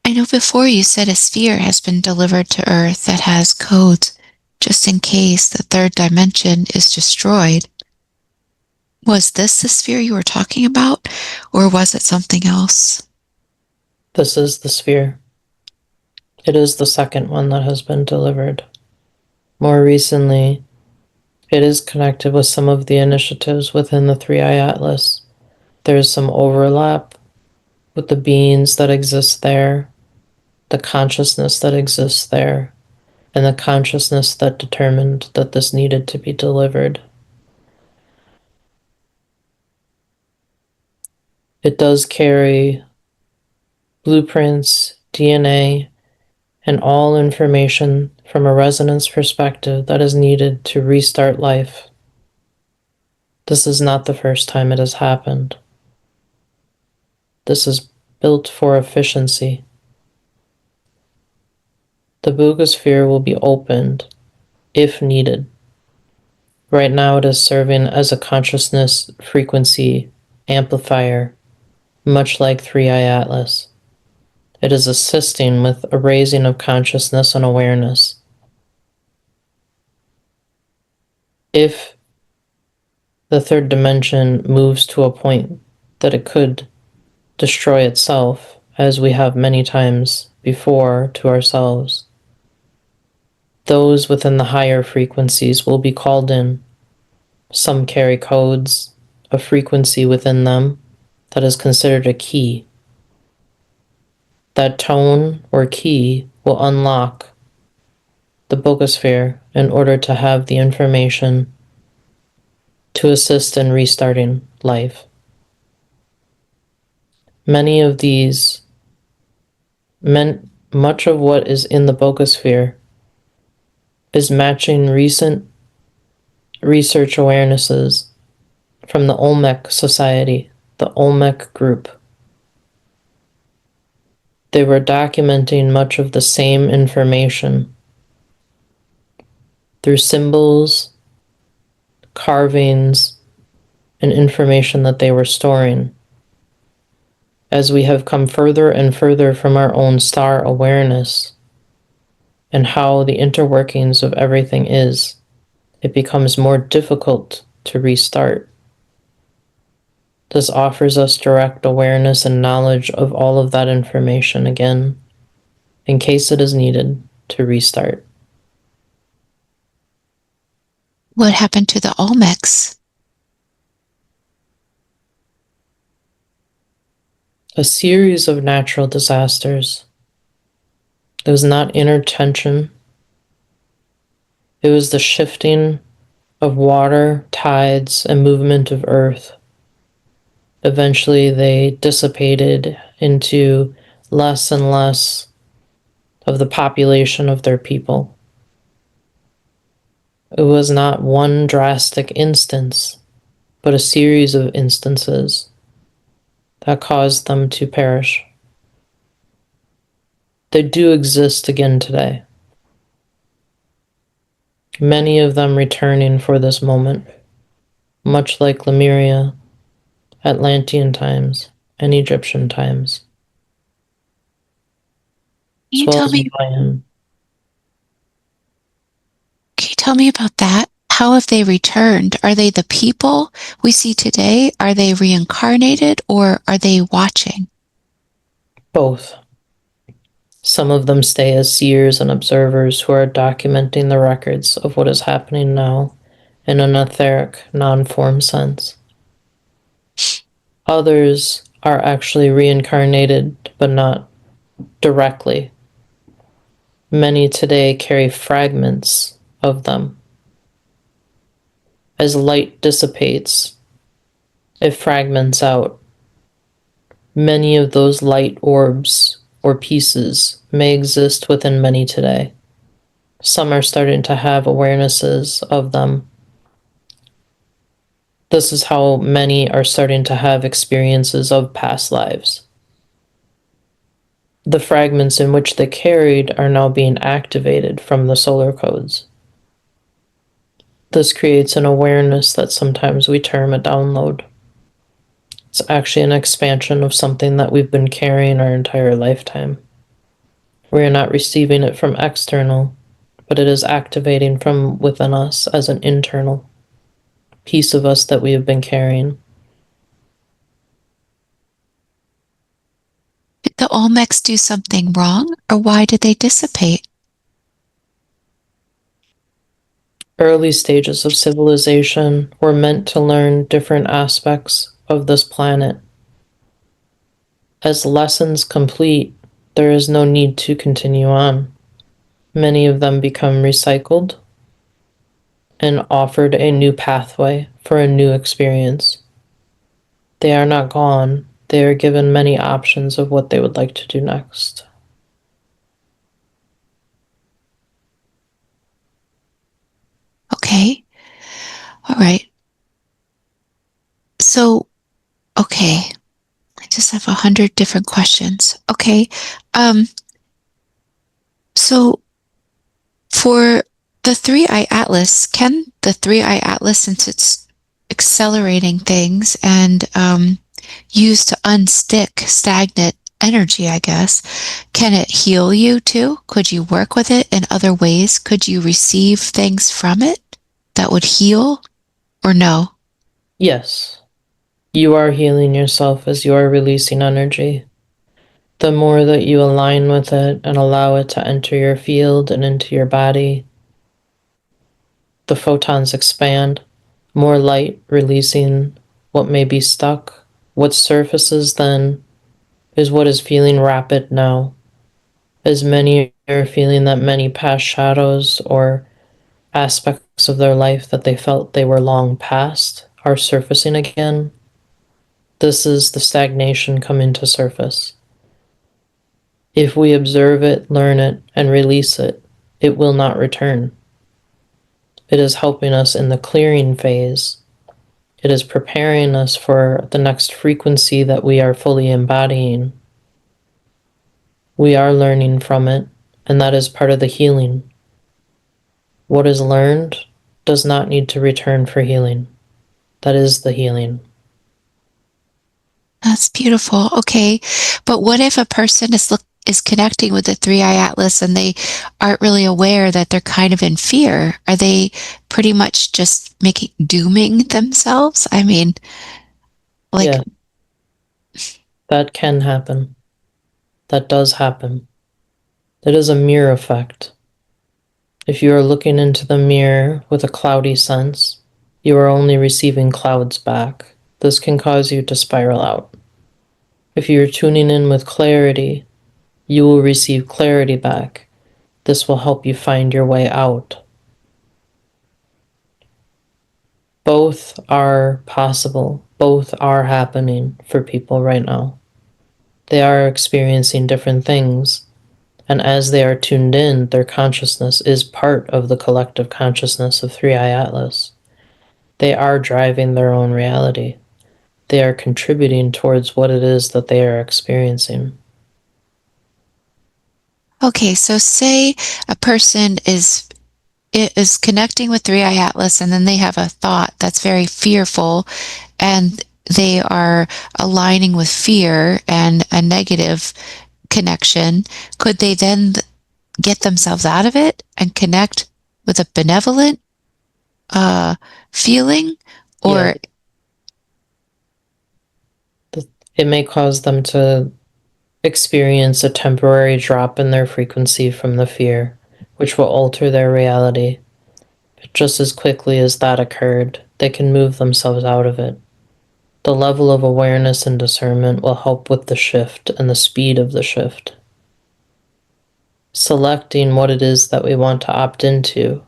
I know before you said a sphere has been delivered to Earth that has codes just in case the third dimension is destroyed. Was this the sphere you were talking about, or was it something else? This is the sphere. It is the second one that has been delivered. More recently, it is connected with some of the initiatives within the 3i Atlas. There is some overlap with the beings that exist there, the consciousness that exists there, and the consciousness that determined that this needed to be delivered. It does carry blueprints, DNA, and all information from a resonance perspective that is needed to restart life. This is not the first time it has happened. This is built for efficiency. The bugosphere will be opened if needed. Right now it is serving as a consciousness frequency amplifier, much like 3i Atlas. It is assisting with a raising of consciousness and awareness. If the third dimension moves to a point that it could destroy itself, as we have many times before to ourselves, those within the higher frequencies will be called in. Some carry codes, a frequency within them that is considered a key. That tone or key will unlock the bugosphere in order to have the information to assist in restarting life. Many of these, much of what is in the bugosphere is matching recent research awarenesses from the Olmec Society, the Olmec group. They were documenting much of the same information through symbols, carvings, and information that they were storing. As we have come further and further from our own star awareness and how the interworkings of everything is, it becomes more difficult to restart. This offers us direct awareness and knowledge of all of that information again, in case it is needed to restart. What happened to the Olmecs? A series of natural disasters. It was not inner tension. It was the shifting of water, tides, and movement of earth. Eventually, they dissipated into less and less of the population of their people. It was not one drastic instance, but a series of instances that caused them to perish. They do exist again today. Many of them returning for this moment, much like Lemuria, Atlantean times, and Egyptian times, Can as you well tell as me? Mayan. Can you tell me about that? How have they returned? Are they the people we see today? Are they reincarnated, or are they watching? Both. Some of them stay as seers and observers who are documenting the records of what is happening now in an etheric, non-form sense. Others are actually reincarnated, but not directly. Many today carry fragments of them. As light dissipates, it fragments out. Many of those light orbs or pieces may exist within many today. Some are starting to have awarenesses of them. This is how many are starting to have experiences of past lives. The fragments in which they carried are now being activated from the solar codes. This creates an awareness that sometimes we term a download. It's actually an expansion of something that we've been carrying our entire lifetime. We are not receiving it from external, but it is activating from within us as an internal piece of us that we have been carrying. Did the Olmecs do something wrong, or why did they dissipate? Early stages of civilization were meant to learn different aspects of this planet. As lessons complete, there is no need to continue on. Many of them become recycled and offered a new pathway for a new experience. They are not gone. They are given many options of what they would like to do next. Okay. All right. So, okay. I just have 100 different questions. Okay. So for the 3i Atlas, can the 3i Atlas, since it's accelerating things and used to unstick stagnant energy, I guess, can it heal you too? Could you work with it in other ways? Could you receive things from it that would heal, or no? Yes, you are healing yourself as you are releasing energy. The more that you align with it and allow it to enter your field and into your body, the photons expand, more light releasing what may be stuck. What surfaces then is what is feeling rapid now. As many are feeling that many past shadows or aspects of their life that they felt they were long past are surfacing again. This is the stagnation coming to surface. If we observe it, learn it, and release it, it will not return. It is helping us in the clearing phase. It is preparing us for the next frequency that we are fully embodying. We are learning from it, and that is part of the healing. What is learned does not need to return for healing. That is the healing. That's beautiful. Okay. But what if a person is connecting with the 3i Atlas and they aren't really aware that they're kind of in fear? Are they pretty much just dooming themselves? I mean, like, Yeah, that can happen. That does happen. It is a mirror effect. If you are looking into the mirror with a cloudy sense, you are only receiving clouds back. This can cause you to spiral out. If you are tuning in with clarity, you will receive clarity back. This will help you find your way out. Both are possible. Both are happening for people right now. They are experiencing different things. And as they are tuned in, their consciousness is part of the collective consciousness of 3i Atlas. They are driving their own reality. They are contributing towards what it is that they are experiencing. okay, so say a person is connecting with 3i Atlas and then they have a thought that's very fearful and they are aligning with fear and a negative connection. Could they then get themselves out of it and connect with a benevolent feeling? Or Yeah. It may cause them to experience a temporary drop in their frequency from the fear, which will alter their reality. But just as quickly as that occurred, they can move themselves out of it. The level of awareness and discernment will help with the shift and the speed of the shift. Selecting what it is that we want to opt into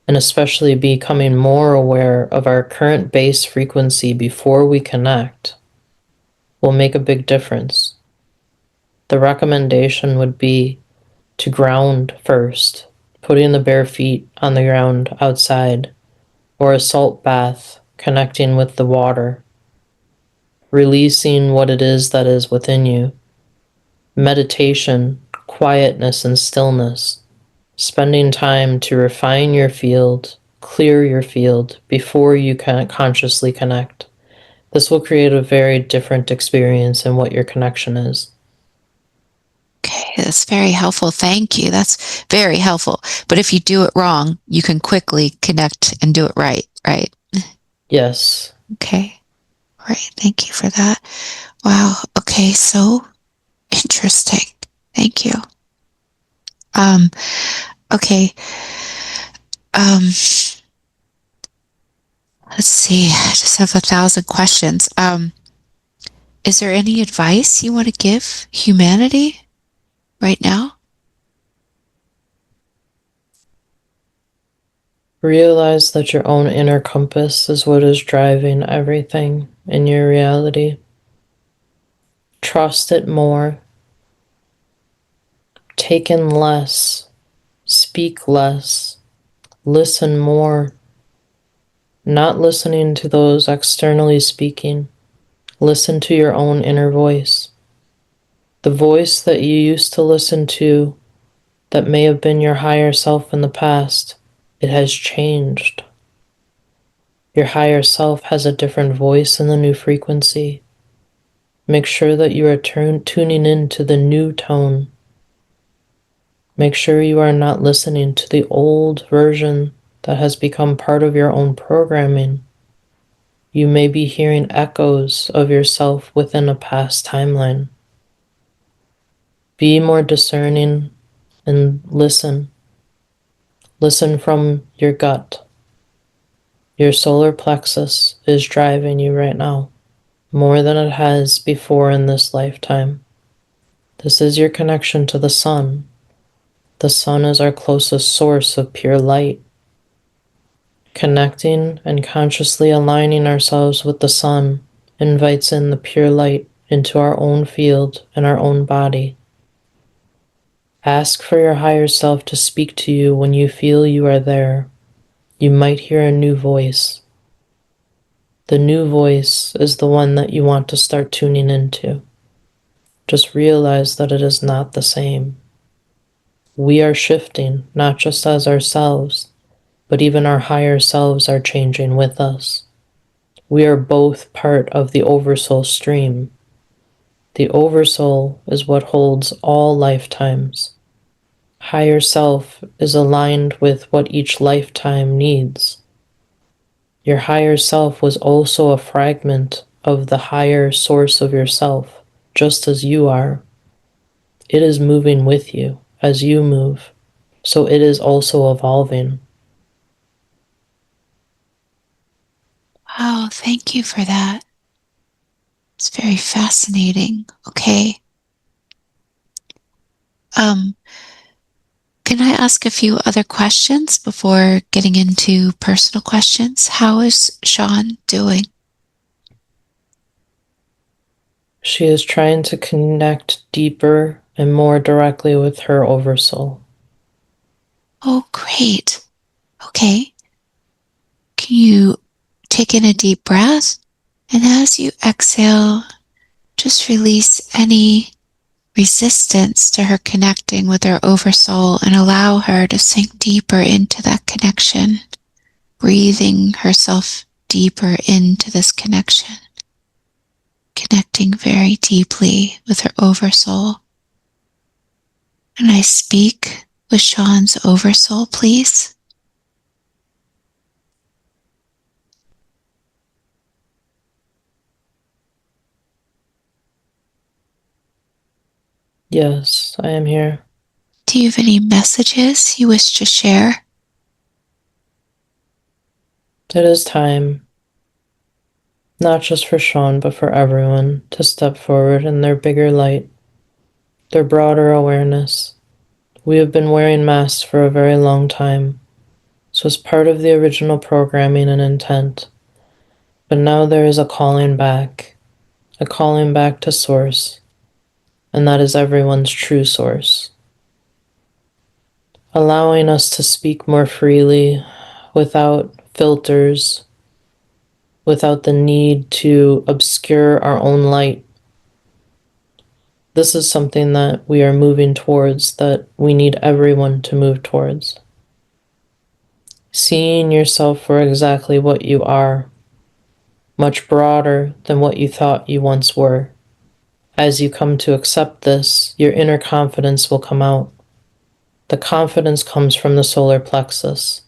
and especially becoming more aware of our current base frequency before we connect, will make a big difference. The recommendation would be to ground first, putting the bare feet on the ground outside, or a salt bath, connecting with the water, releasing what it is that is within you. Meditation, quietness, and stillness, spending time to refine your field, clear your field before you can consciously connect. This will create a very different experience in what your connection is. Okay, that's very helpful. Thank you. That's very helpful. But if you do it wrong, you can quickly connect and do it right, right? Yes. Okay. All right. Thank you for that. Wow. Okay. So interesting. Thank you. Okay. Let's see. I just have 1,000 questions. Is there any advice you want to give humanity right now? Realize that your own inner compass is what is driving everything in your reality. Trust it more. Take in less. Speak less. Listen more. Not listening to those externally speaking. Listen to your own inner voice. The voice that you used to listen to that may have been your higher self in the past, it has changed. Your higher self has a different voice in the new frequency. Make sure that you are tuning in to the new tone. Make sure you are not listening to the old version that has become part of your own programming. You may be hearing echoes of yourself within a past timeline. Be more discerning and listen. Listen from your gut. Your solar plexus is driving you right now, more than it has before in this lifetime. This is your connection to the sun. The sun is our closest source of pure light. Connecting and consciously aligning ourselves with the sun invites in the pure light into our own field and our own body. Ask for your higher self to speak to you when you feel you are there. You might hear a new voice. The new voice is the one that you want to start tuning into. Just realize that it is not the same. We are shifting, not just as ourselves, but even our higher selves are changing with us. We are both part of the Oversoul stream. The Oversoul is what holds all lifetimes. Higher self is aligned with what each lifetime needs. Your higher self was also a fragment of the higher source of yourself, just as you are. It is moving with you as you move, so it is also evolving. Wow, thank you for that. It's very fascinating. Okay. Can I ask a few other questions before getting into personal questions? How is Sean doing? She is trying to connect deeper and more directly with her Oversoul. Oh, great. Okay. Can you take in a deep breath? And as you exhale, just release any resistance to her connecting with her Oversoul and allow her to sink deeper into that connection, breathing herself deeper into this connection, connecting very deeply with her Oversoul. And I speak with Sean's Oversoul, please. Yes, I am here. Do you have any messages you wish to share? It is time, not just for Sean, but for everyone, to step forward in their bigger light, their broader awareness. We have been wearing masks for a very long time, This was part of the original programming and intent. But now there is a calling back to source, and that is everyone's true source. Allowing us to speak more freely, without filters, without the need to obscure our own light. This is something that we are moving towards, that we need everyone to move towards. Seeing yourself for exactly what you are, much broader than what you thought you once were. As you come to accept this, your inner confidence will come out. The confidence comes from the solar plexus.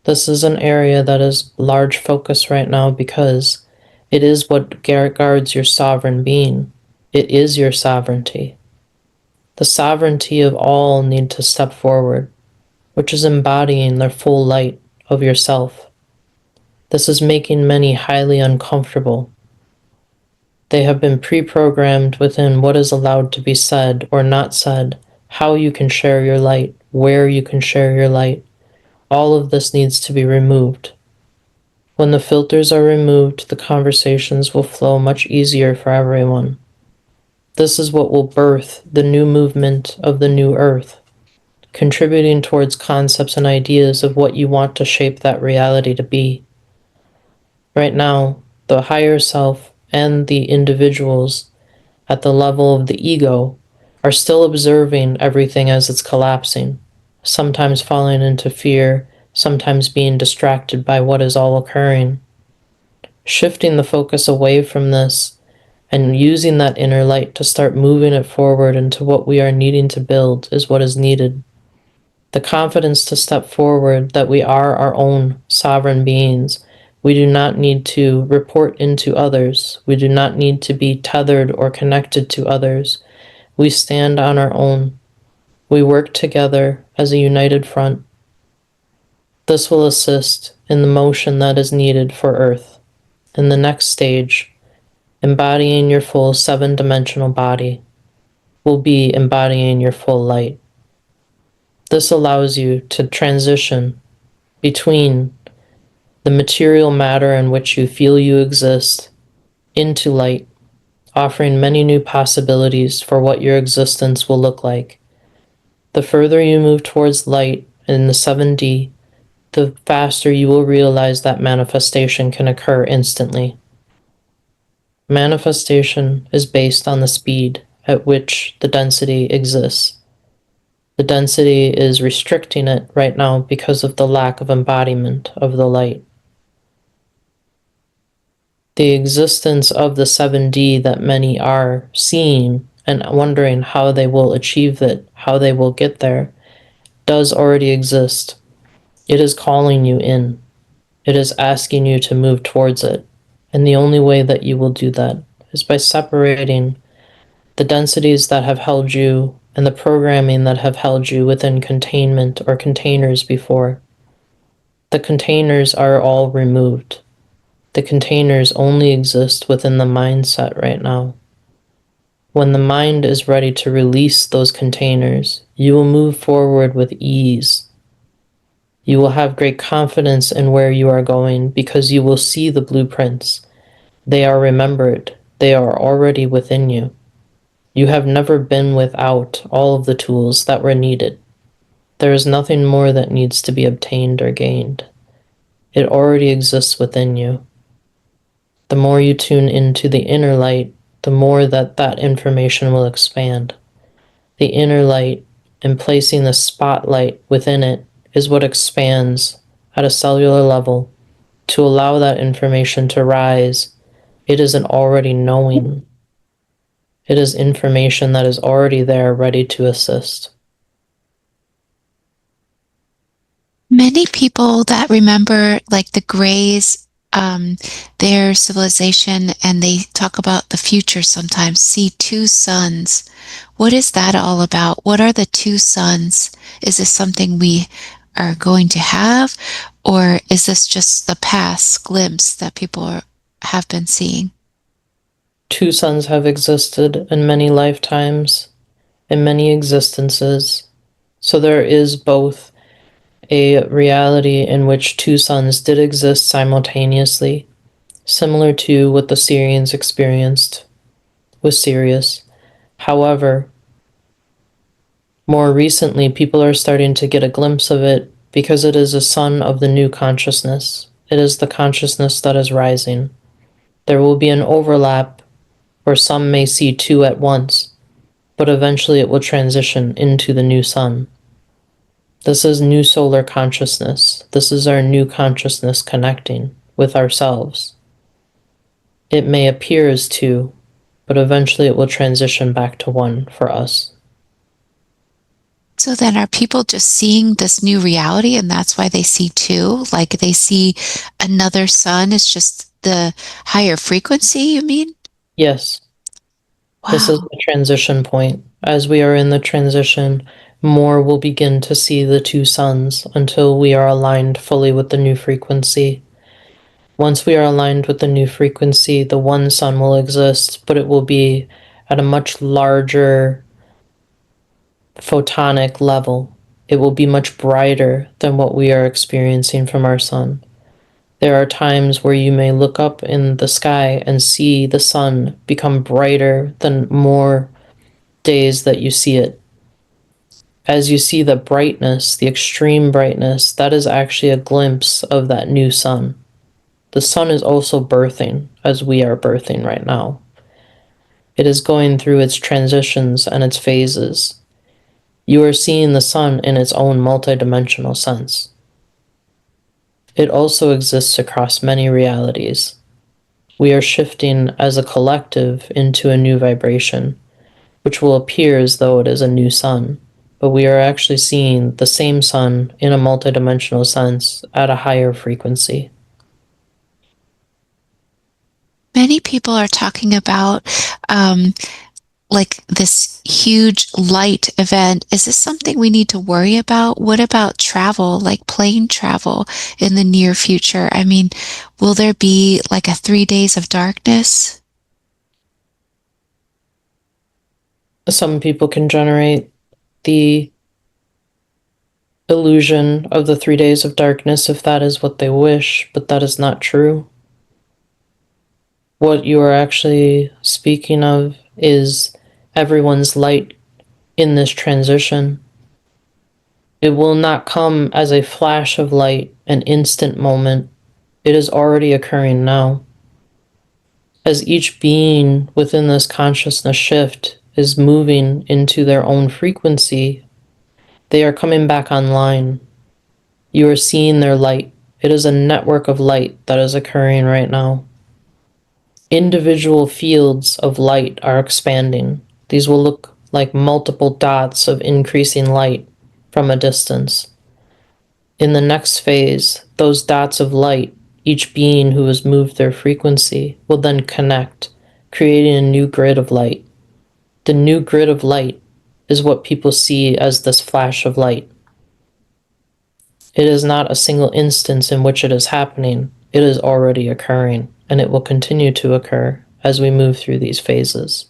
This is an area that is large focus right now because it is what guards your sovereign being. It is your sovereignty. The sovereignty of all need to step forward, which is embodying their full light of yourself. This is making many highly uncomfortable. They have been pre-programmed within what is allowed to be said or not said, how you can share your light, where you can share your light. All of this needs to be removed. When the filters are removed, the conversations will flow much easier for everyone. This is what will birth the new movement of the new earth, contributing towards concepts and ideas of what you want to shape that reality to be. Right now, the higher self and the individuals at the level of the ego are still observing everything as it's collapsing, sometimes falling into fear, sometimes being distracted by what is all occurring. Shifting the focus away from this and using that inner light to start moving it forward into what we are needing to build is what is needed. The confidence to step forward that we are our own sovereign beings. We do not need to report into others. We do not need to be tethered or connected to others. We stand on our own. We work together as a united front. This will assist in the motion that is needed for Earth. In the next stage, embodying your full 7-dimensional body will be embodying your full light. This allows you to transition between the material matter in which you feel you exist into light, offering many new possibilities for what your existence will look like. The further you move towards light in the 7D, the faster you will realize that manifestation can occur instantly. Manifestation is based on the speed at which the density exists. The density is restricting it right now because of the lack of embodiment of the light. The existence of the 7D that many are seeing and wondering how they will achieve it, how they will get there, does already exist. It is calling you in. It is asking you to move towards it. And the only way that you will do that is by separating the densities that have held you and the programming that have held you within containment or containers before. The containers are all removed. The containers only exist within the mindset right now. When the mind is ready to release those containers, you will move forward with ease. You will have great confidence in where you are going because you will see the blueprints. They are remembered. They are already within you. You have never been without all of the tools that were needed. There is nothing more that needs to be obtained or gained. It already exists within you. The more you tune into the inner light, the more that information will expand. The inner light and placing the spotlight within it is what expands at a cellular level to allow that information to rise. It is an already knowing. It is information that is already there, ready to assist. Many people that remember, like the Greys, their civilization, and they talk about the future sometimes, see two suns. What is that all about? What are the two suns? Is this something we are going to have, or is this just the past glimpse that people have been seeing? Two suns have existed in many lifetimes, in many existences. So there is both a reality in which two suns did exist simultaneously, similar to what the Syrians experienced with Sirius. However, more recently, people are starting to get a glimpse of it because it is a sun of the new consciousness. It is the consciousness that is rising. There will be an overlap where some may see two at once, but eventually it will transition into the new sun. This is new solar consciousness. This is our new consciousness connecting with ourselves. It may appear as two, but eventually it will transition back to one for us. So then are people just seeing this new reality and that's why they see two? Like they see another sun, it's just the higher frequency, you mean? Yes, this is Wow. the transition point. As we are in the transition, more will begin to see the two suns until we are aligned fully with the new frequency. Once we are aligned with the new frequency, the one sun will exist, but it will be at a much larger photonic level. It will be much brighter than what we are experiencing from our sun. There are times where you may look up in the sky and see the sun become brighter than more days that you see it. As you see the brightness, the extreme brightness, that is actually a glimpse of that new sun. The sun is also birthing, as we are birthing right now. It is going through its transitions and its phases. You are seeing the sun in its own multidimensional sense. It also exists across many realities. We are shifting as a collective into a new vibration, which will appear as though it is a new sun, but we are actually seeing the same sun in a multidimensional sense at a higher frequency. Many people are talking about like this huge light event. Is this something we need to worry about? What about travel, like plane travel in the near future? I mean, will there be like a 3 days of darkness? Some people can generate the illusion of the 3 days of darkness if that is what they wish, but that is not true. What you are actually speaking of is everyone's light in this transition. It will not come as a flash of light, an instant moment. It is already occurring now. As each being within this consciousness shift is moving into their own frequency, they are coming back online. You are seeing their light. It is a network of light that is occurring right now. Individual fields of light are expanding. These will look like multiple dots of increasing light from a distance. In the next phase, those dots of light, each being who has moved their frequency, will then connect, creating a new grid of light. The new grid of light is what people see as this flash of light. It is not a single instance in which it is happening. It is already occurring, and it will continue to occur as we move through these phases.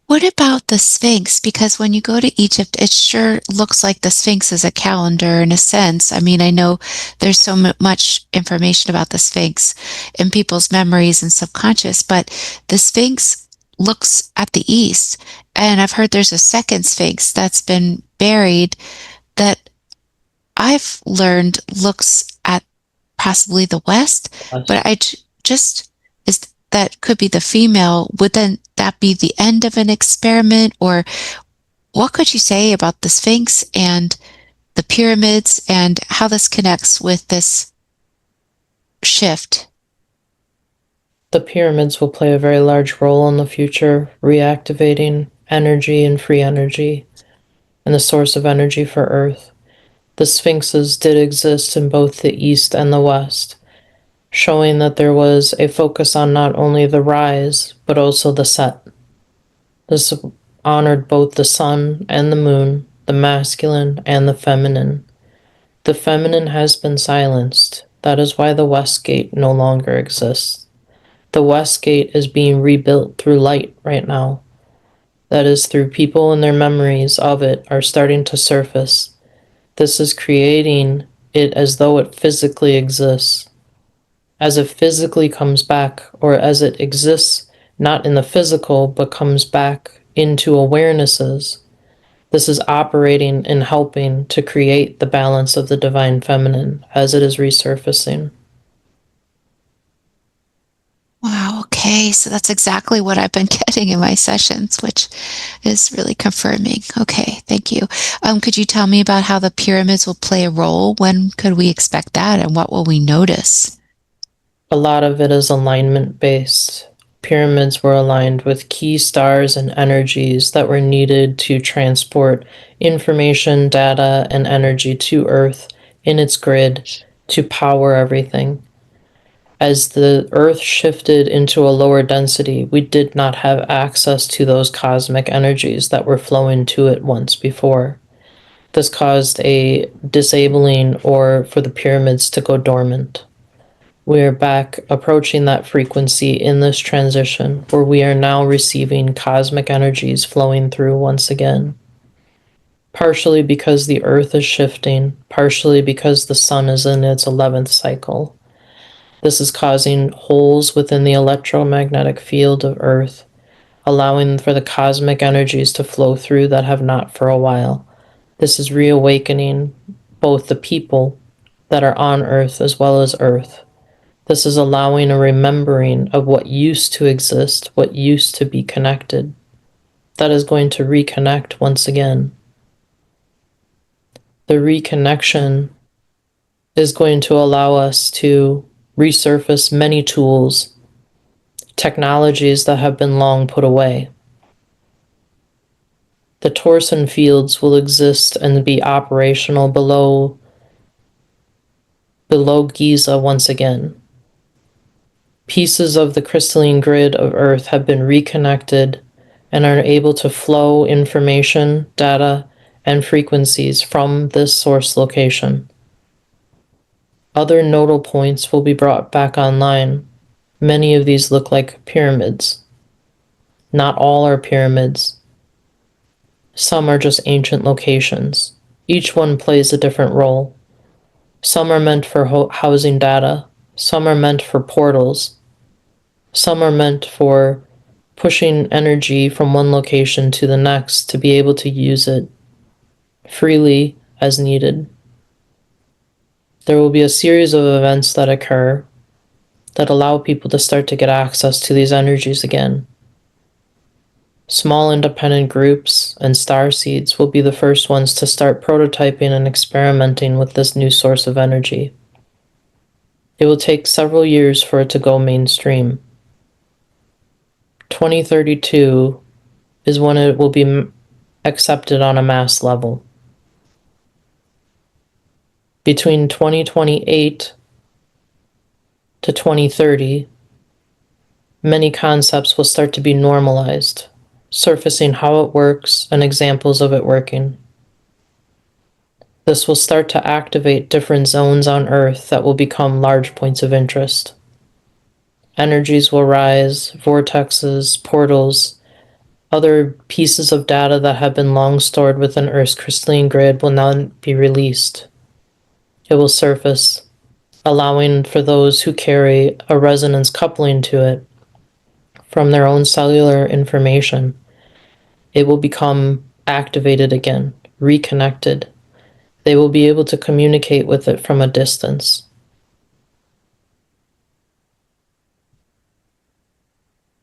What about the Sphinx? Because when you go to Egypt, it sure looks like the Sphinx is a calendar in a sense. I mean, I know there's so much information about the Sphinx in people's memories and subconscious, but the Sphinx looks at the east. And I've heard there's a second Sphinx that's been buried that I've learned looks at possibly the west, but just is that could be the female. Would then that be the end of an experiment, or what could you say about the Sphinx and the pyramids and how this connects with this shift? The pyramids will play a very large role in the future, reactivating energy and free energy, and the source of energy for Earth. The sphinxes did exist in both the East and the West, showing that there was a focus on not only the rise, but also the set. This honored both the sun and the moon, the masculine and the feminine. The feminine has been silenced. That is why the West Gate no longer exists. The West Gate is being rebuilt through light right now. That is through people and their memories of it are starting to surface. This is creating it as though it physically exists, as it physically comes back, or as it exists not in the physical, but comes back into awarenesses. This is operating and helping to create the balance of the divine feminine as it is resurfacing. Wow, okay. So that's exactly what I've been getting in my sessions, which is really confirming. Okay, thank you. Could you tell me about how the pyramids will play a role? When could we expect that, and what will we notice? A lot of it is alignment based. Pyramids were aligned with key stars and energies that were needed to transport information, data, and energy to Earth in its grid to power everything. As the Earth shifted into a lower density, we did not have access to those cosmic energies that were flowing to it once before. This caused a disabling or for the pyramids to go dormant. We're back approaching that frequency in this transition where we are now receiving cosmic energies flowing through once again. Partially because the Earth is shifting, partially because the Sun is in its 11th cycle. This is causing holes within the electromagnetic field of Earth, allowing for the cosmic energies to flow through that have not for a while. This is reawakening both the people that are on Earth as well as Earth. This is allowing a remembering of what used to exist, what used to be connected. That is going to reconnect once again. The reconnection is going to allow us to resurface many tools, technologies that have been long put away. The Torsen fields will exist and be operational below Giza once again. Pieces of the crystalline grid of Earth have been reconnected and are able to flow information, data, and frequencies from this source location. Other nodal points will be brought back online. Many of these look like pyramids. Not all are pyramids. Some are just ancient locations. Each one plays a different role. Some are meant for housing data. Some are meant for portals. Some are meant for pushing energy from one location to the next to be able to use it freely as needed. There will be a series of events that occur that allow people to start to get access to these energies again. Small independent groups and star seeds will be the first ones to start prototyping and experimenting with this new source of energy. It will take several years for it to go mainstream. 2032 is when it will be accepted on a mass level. Between 2028 to 2030, many concepts will start to be normalized, surfacing how it works and examples of it working. This will start to activate different zones on Earth that will become large points of interest. Energies will rise, vortexes, portals, other pieces of data that have been long stored within Earth's crystalline grid will now be released. It will surface, allowing for those who carry a resonance coupling to it from their own cellular information. It will become activated again, reconnected. They will be able to communicate with it from a distance.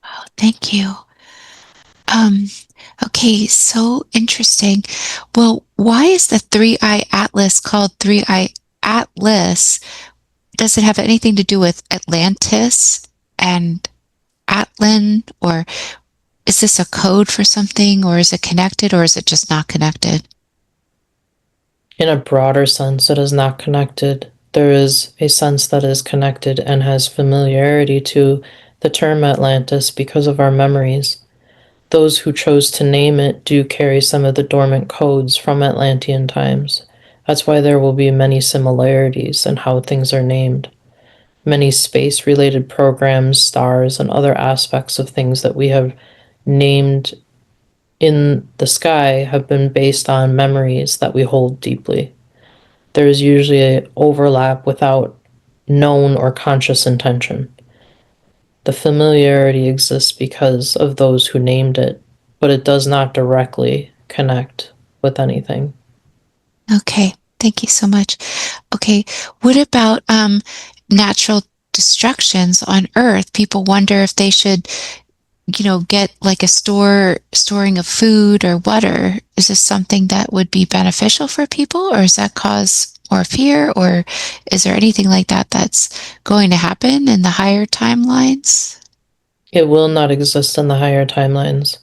Oh, thank you. Okay, so interesting. Well, why is the 3-Eye Atlas called 3-Eye Atlas? Does it have anything to do with Atlantis and Atlan, or is this a code for something, or is it connected, or is it just not connected? In a broader sense, it is not connected. There is a sense that is connected and has familiarity to the term Atlantis because of our memories. Those who chose to name it do carry some of the dormant codes from Atlantean times. That's why there will be many similarities in how things are named. Many space-related programs, stars, and other aspects of things that we have named in the sky have been based on memories that we hold deeply. There is usually an overlap without known or conscious intention. The familiarity exists because of those who named it, but it does not directly connect with anything. Okay, thank you so much. Okay, what about natural destructions on Earth? People wonder if they should, get like a storing of food or water. Is this something that would be beneficial for people, or does that cause more fear, or is there anything like that that's going to happen in the higher timelines? It will not exist in the higher timelines.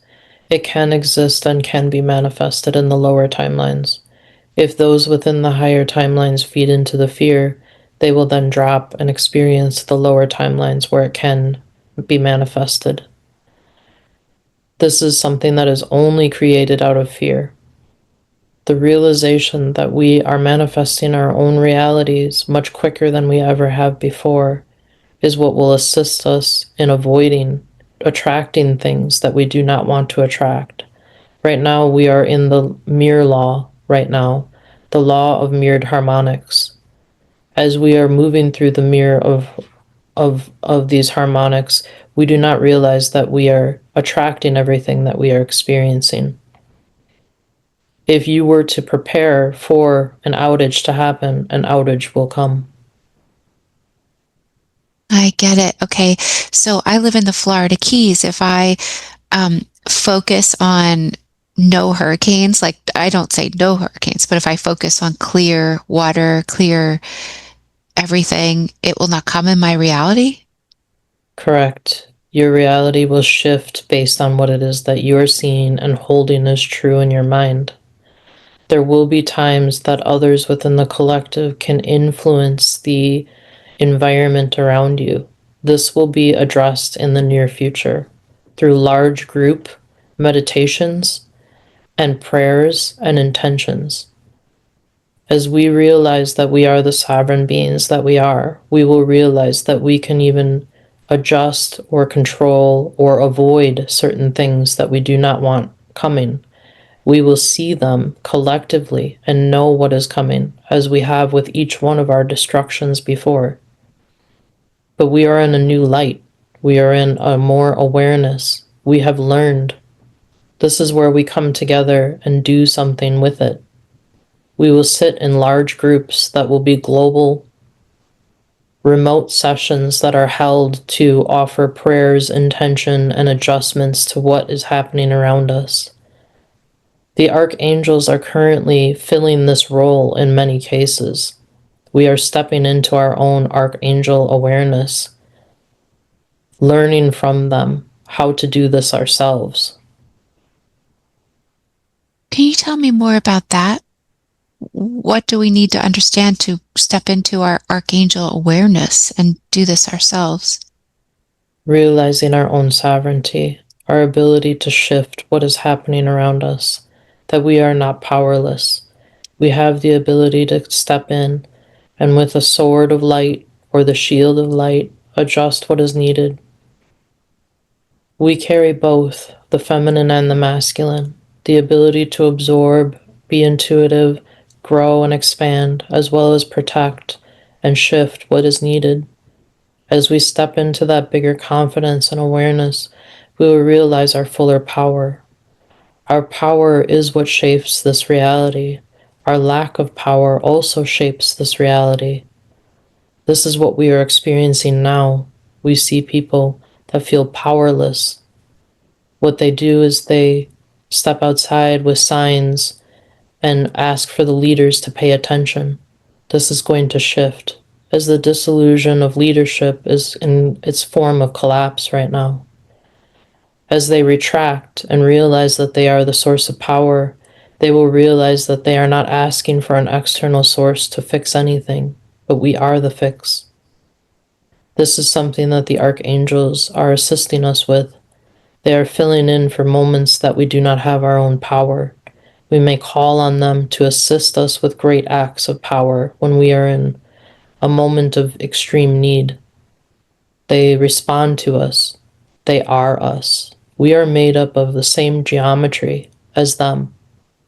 It can exist and can be manifested in the lower timelines. If those within the higher timelines feed into the fear, they will then drop and experience the lower timelines where it can be manifested. This is something that is only created out of fear. The realization that we are manifesting our own realities much quicker than we ever have before is what will assist us in avoiding attracting things that we do not want to attract. Right now, we are in the mirror law, the law of mirrored harmonics. As we are moving through the mirror of these harmonics, we do not realize that we are attracting everything that we are experiencing. If you were to prepare for an outage to happen, an outage will come. I get it. Okay. So I live in the Florida Keys. If I focus on no hurricanes, like I don't say no hurricanes, but if I focus on clear water, clear everything, it will not come in my reality? Correct. Your reality will shift based on what it is that you are seeing and holding as true in your mind. There will be times that others within the collective can influence the environment around you. This will be addressed in the near future through large group meditations and prayers and intentions. As we realize that we are the sovereign beings that we are, we will realize that we can even adjust or control or avoid certain things that we do not want coming. We will see them collectively and know what is coming, as we have with each one of our destructions before. But we are in a new light. We are in a more awareness. We have learned. This is where we come together and do something with it. We will sit in large groups that will be global, remote sessions that are held to offer prayers, intention, and adjustments to what is happening around us. The archangels are currently filling this role in many cases. We are stepping into our own archangel awareness, learning from them how to do this ourselves. Can you tell me more about that? What do we need to understand to step into our archangel awareness and do this ourselves? Realizing our own sovereignty, our ability to shift what is happening around us, that we are not powerless. We have the ability to step in and with a sword of light or the shield of light, adjust what is needed. We carry both the feminine and the masculine, the ability to absorb, be intuitive, grow and expand, as well as protect and shift what is needed. As we step into that bigger confidence and awareness, we will realize our fuller power. Our power is what shapes this reality. Our lack of power also shapes this reality. This is what we are experiencing now. We see people that feel powerless. What they do is they step outside with signs and ask for the leaders to pay attention. This is going to shift as the disillusion of leadership is in its form of collapse right now. As they retract and realize that they are the source of power, they will realize that they are not asking for an external source to fix anything, but we are the fix. This is something that the archangels are assisting us with. They are filling in for moments that we do not have our own power. We may call on them to assist us with great acts of power when we are in a moment of extreme need. They respond to us. They are us. We are made up of the same geometry as them.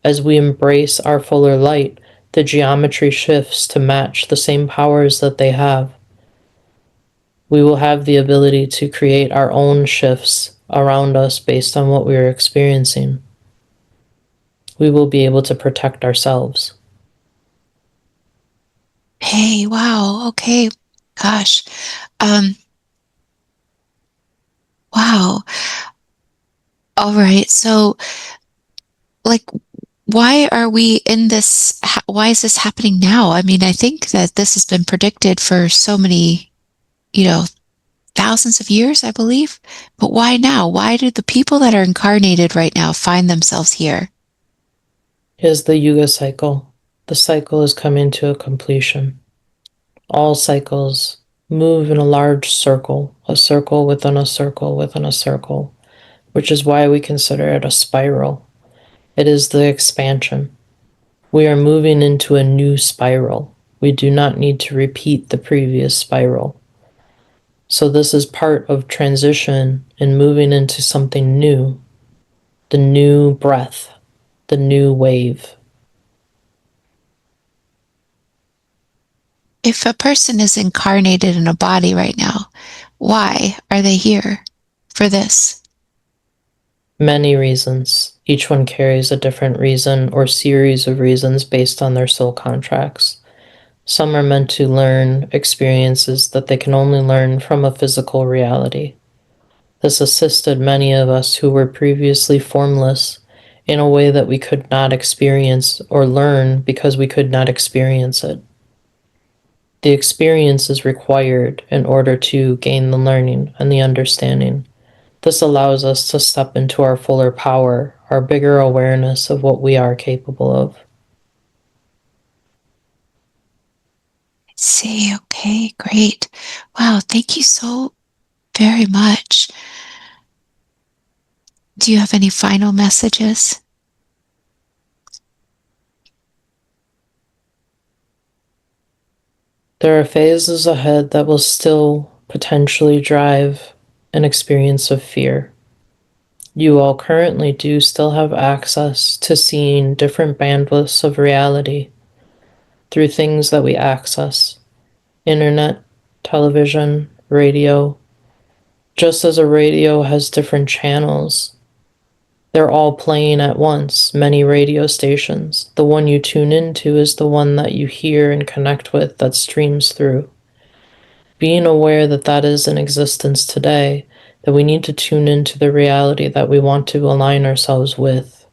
As we embrace our fuller light, the geometry shifts to match the same powers that they have. We will have the ability to create our own shifts around us based on what we are experiencing. We will be able to protect ourselves. Hey, wow. Okay. Gosh. Wow. All right. So, like, why are we in this? Why is this happening now? I mean, I think that this has been predicted for so many, thousands of years, I believe. But why now? Why do the people that are incarnated right now find themselves here? Is the Yuga cycle. The cycle is coming to a completion. All cycles move in a large circle, a circle within a circle within a circle, which is why we consider it a spiral. It is the expansion. We are moving into a new spiral. We do not need to repeat the previous spiral. So this is part of transition and moving into something new, the new breath, the new wave. If a person is incarnated in a body right now, why are they here for this? Many reasons. Each one carries a different reason or series of reasons based on their soul contracts. Some are meant to learn experiences that they can only learn from a physical reality. This assisted many of us who were previously formless in a way that we could not experience or learn because we could not experience it. The experience is required in order to gain the learning and the understanding. This allows us to step into our fuller power, our bigger awareness of what we are capable of. See, okay, great. Wow, thank you so very much. Do you have any final messages? There are phases ahead that will still potentially drive an experience of fear. You all currently do still have access to seeing different bandwidths of reality through things that we access: internet, television, radio. Just as a radio has different channels, they're all playing at once, many radio stations. The one you tune into is the one that you hear and connect with that streams through. Being aware that that is in existence today, that we need to tune into the reality that we want to align ourselves with.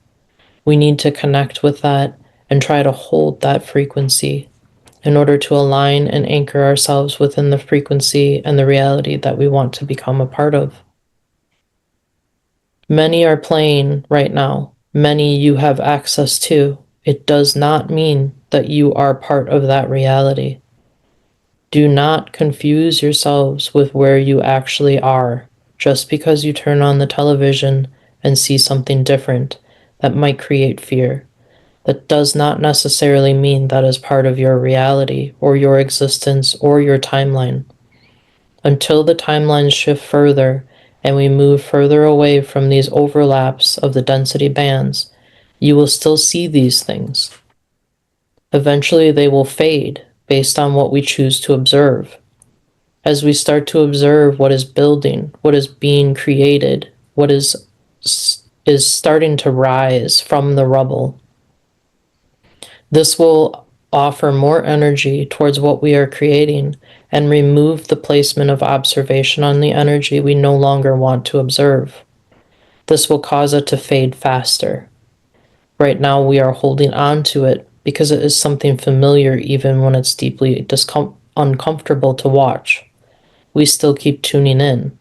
We need to connect with that and try to hold that frequency in order to align and anchor ourselves within the frequency and the reality that we want to become a part of. Many are playing right now. Many you have access to. It does not mean that you are part of that reality. Do not confuse yourselves with where you actually are just because you turn on the television and see something different that might create fear. That does not necessarily mean that is part of your reality or your existence or your timeline. Until the timelines shift further and we move further away from these overlaps of the density bands, you will still see these things. Eventually they will fade based on what we choose to observe. As we start to observe what is building, what is being created, what is starting to rise from the rubble, this will offer more energy towards what we are creating and remove the placement of observation on the energy we no longer want to observe. This will cause it to fade faster. Right now we are holding on to it because it is something familiar even when it's deeply uncomfortable to watch. We still keep tuning in.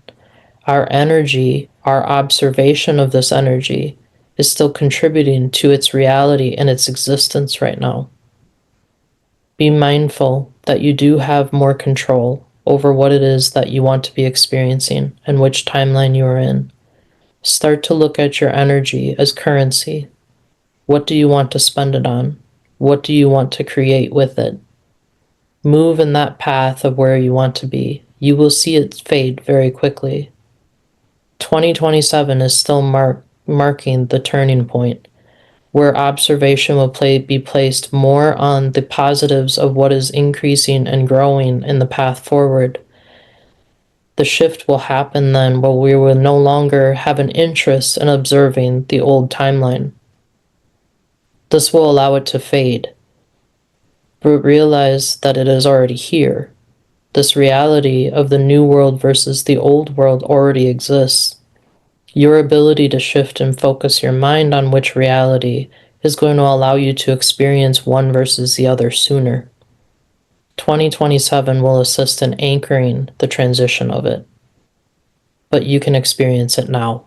Our energy, our observation of this energy, is still contributing to its reality and its existence right now. Be mindful that you do have more control over what it is that you want to be experiencing and which timeline you are in. Start to look at your energy as currency. What do you want to spend it on? What do you want to create with it? Move in that path of where you want to be. You will see it fade very quickly. 2027 is still marking the turning point. where observation will be placed more on the positives of what is increasing and growing in the path forward. The shift will happen then where we will no longer have an interest in observing the old timeline. This will allow it to fade, but realize that it is already here. This reality of the new world versus the old world already exists. Your ability to shift and focus your mind on which reality is going to allow you to experience one versus the other sooner. 2027 will assist in anchoring the transition of it, but you can experience it now.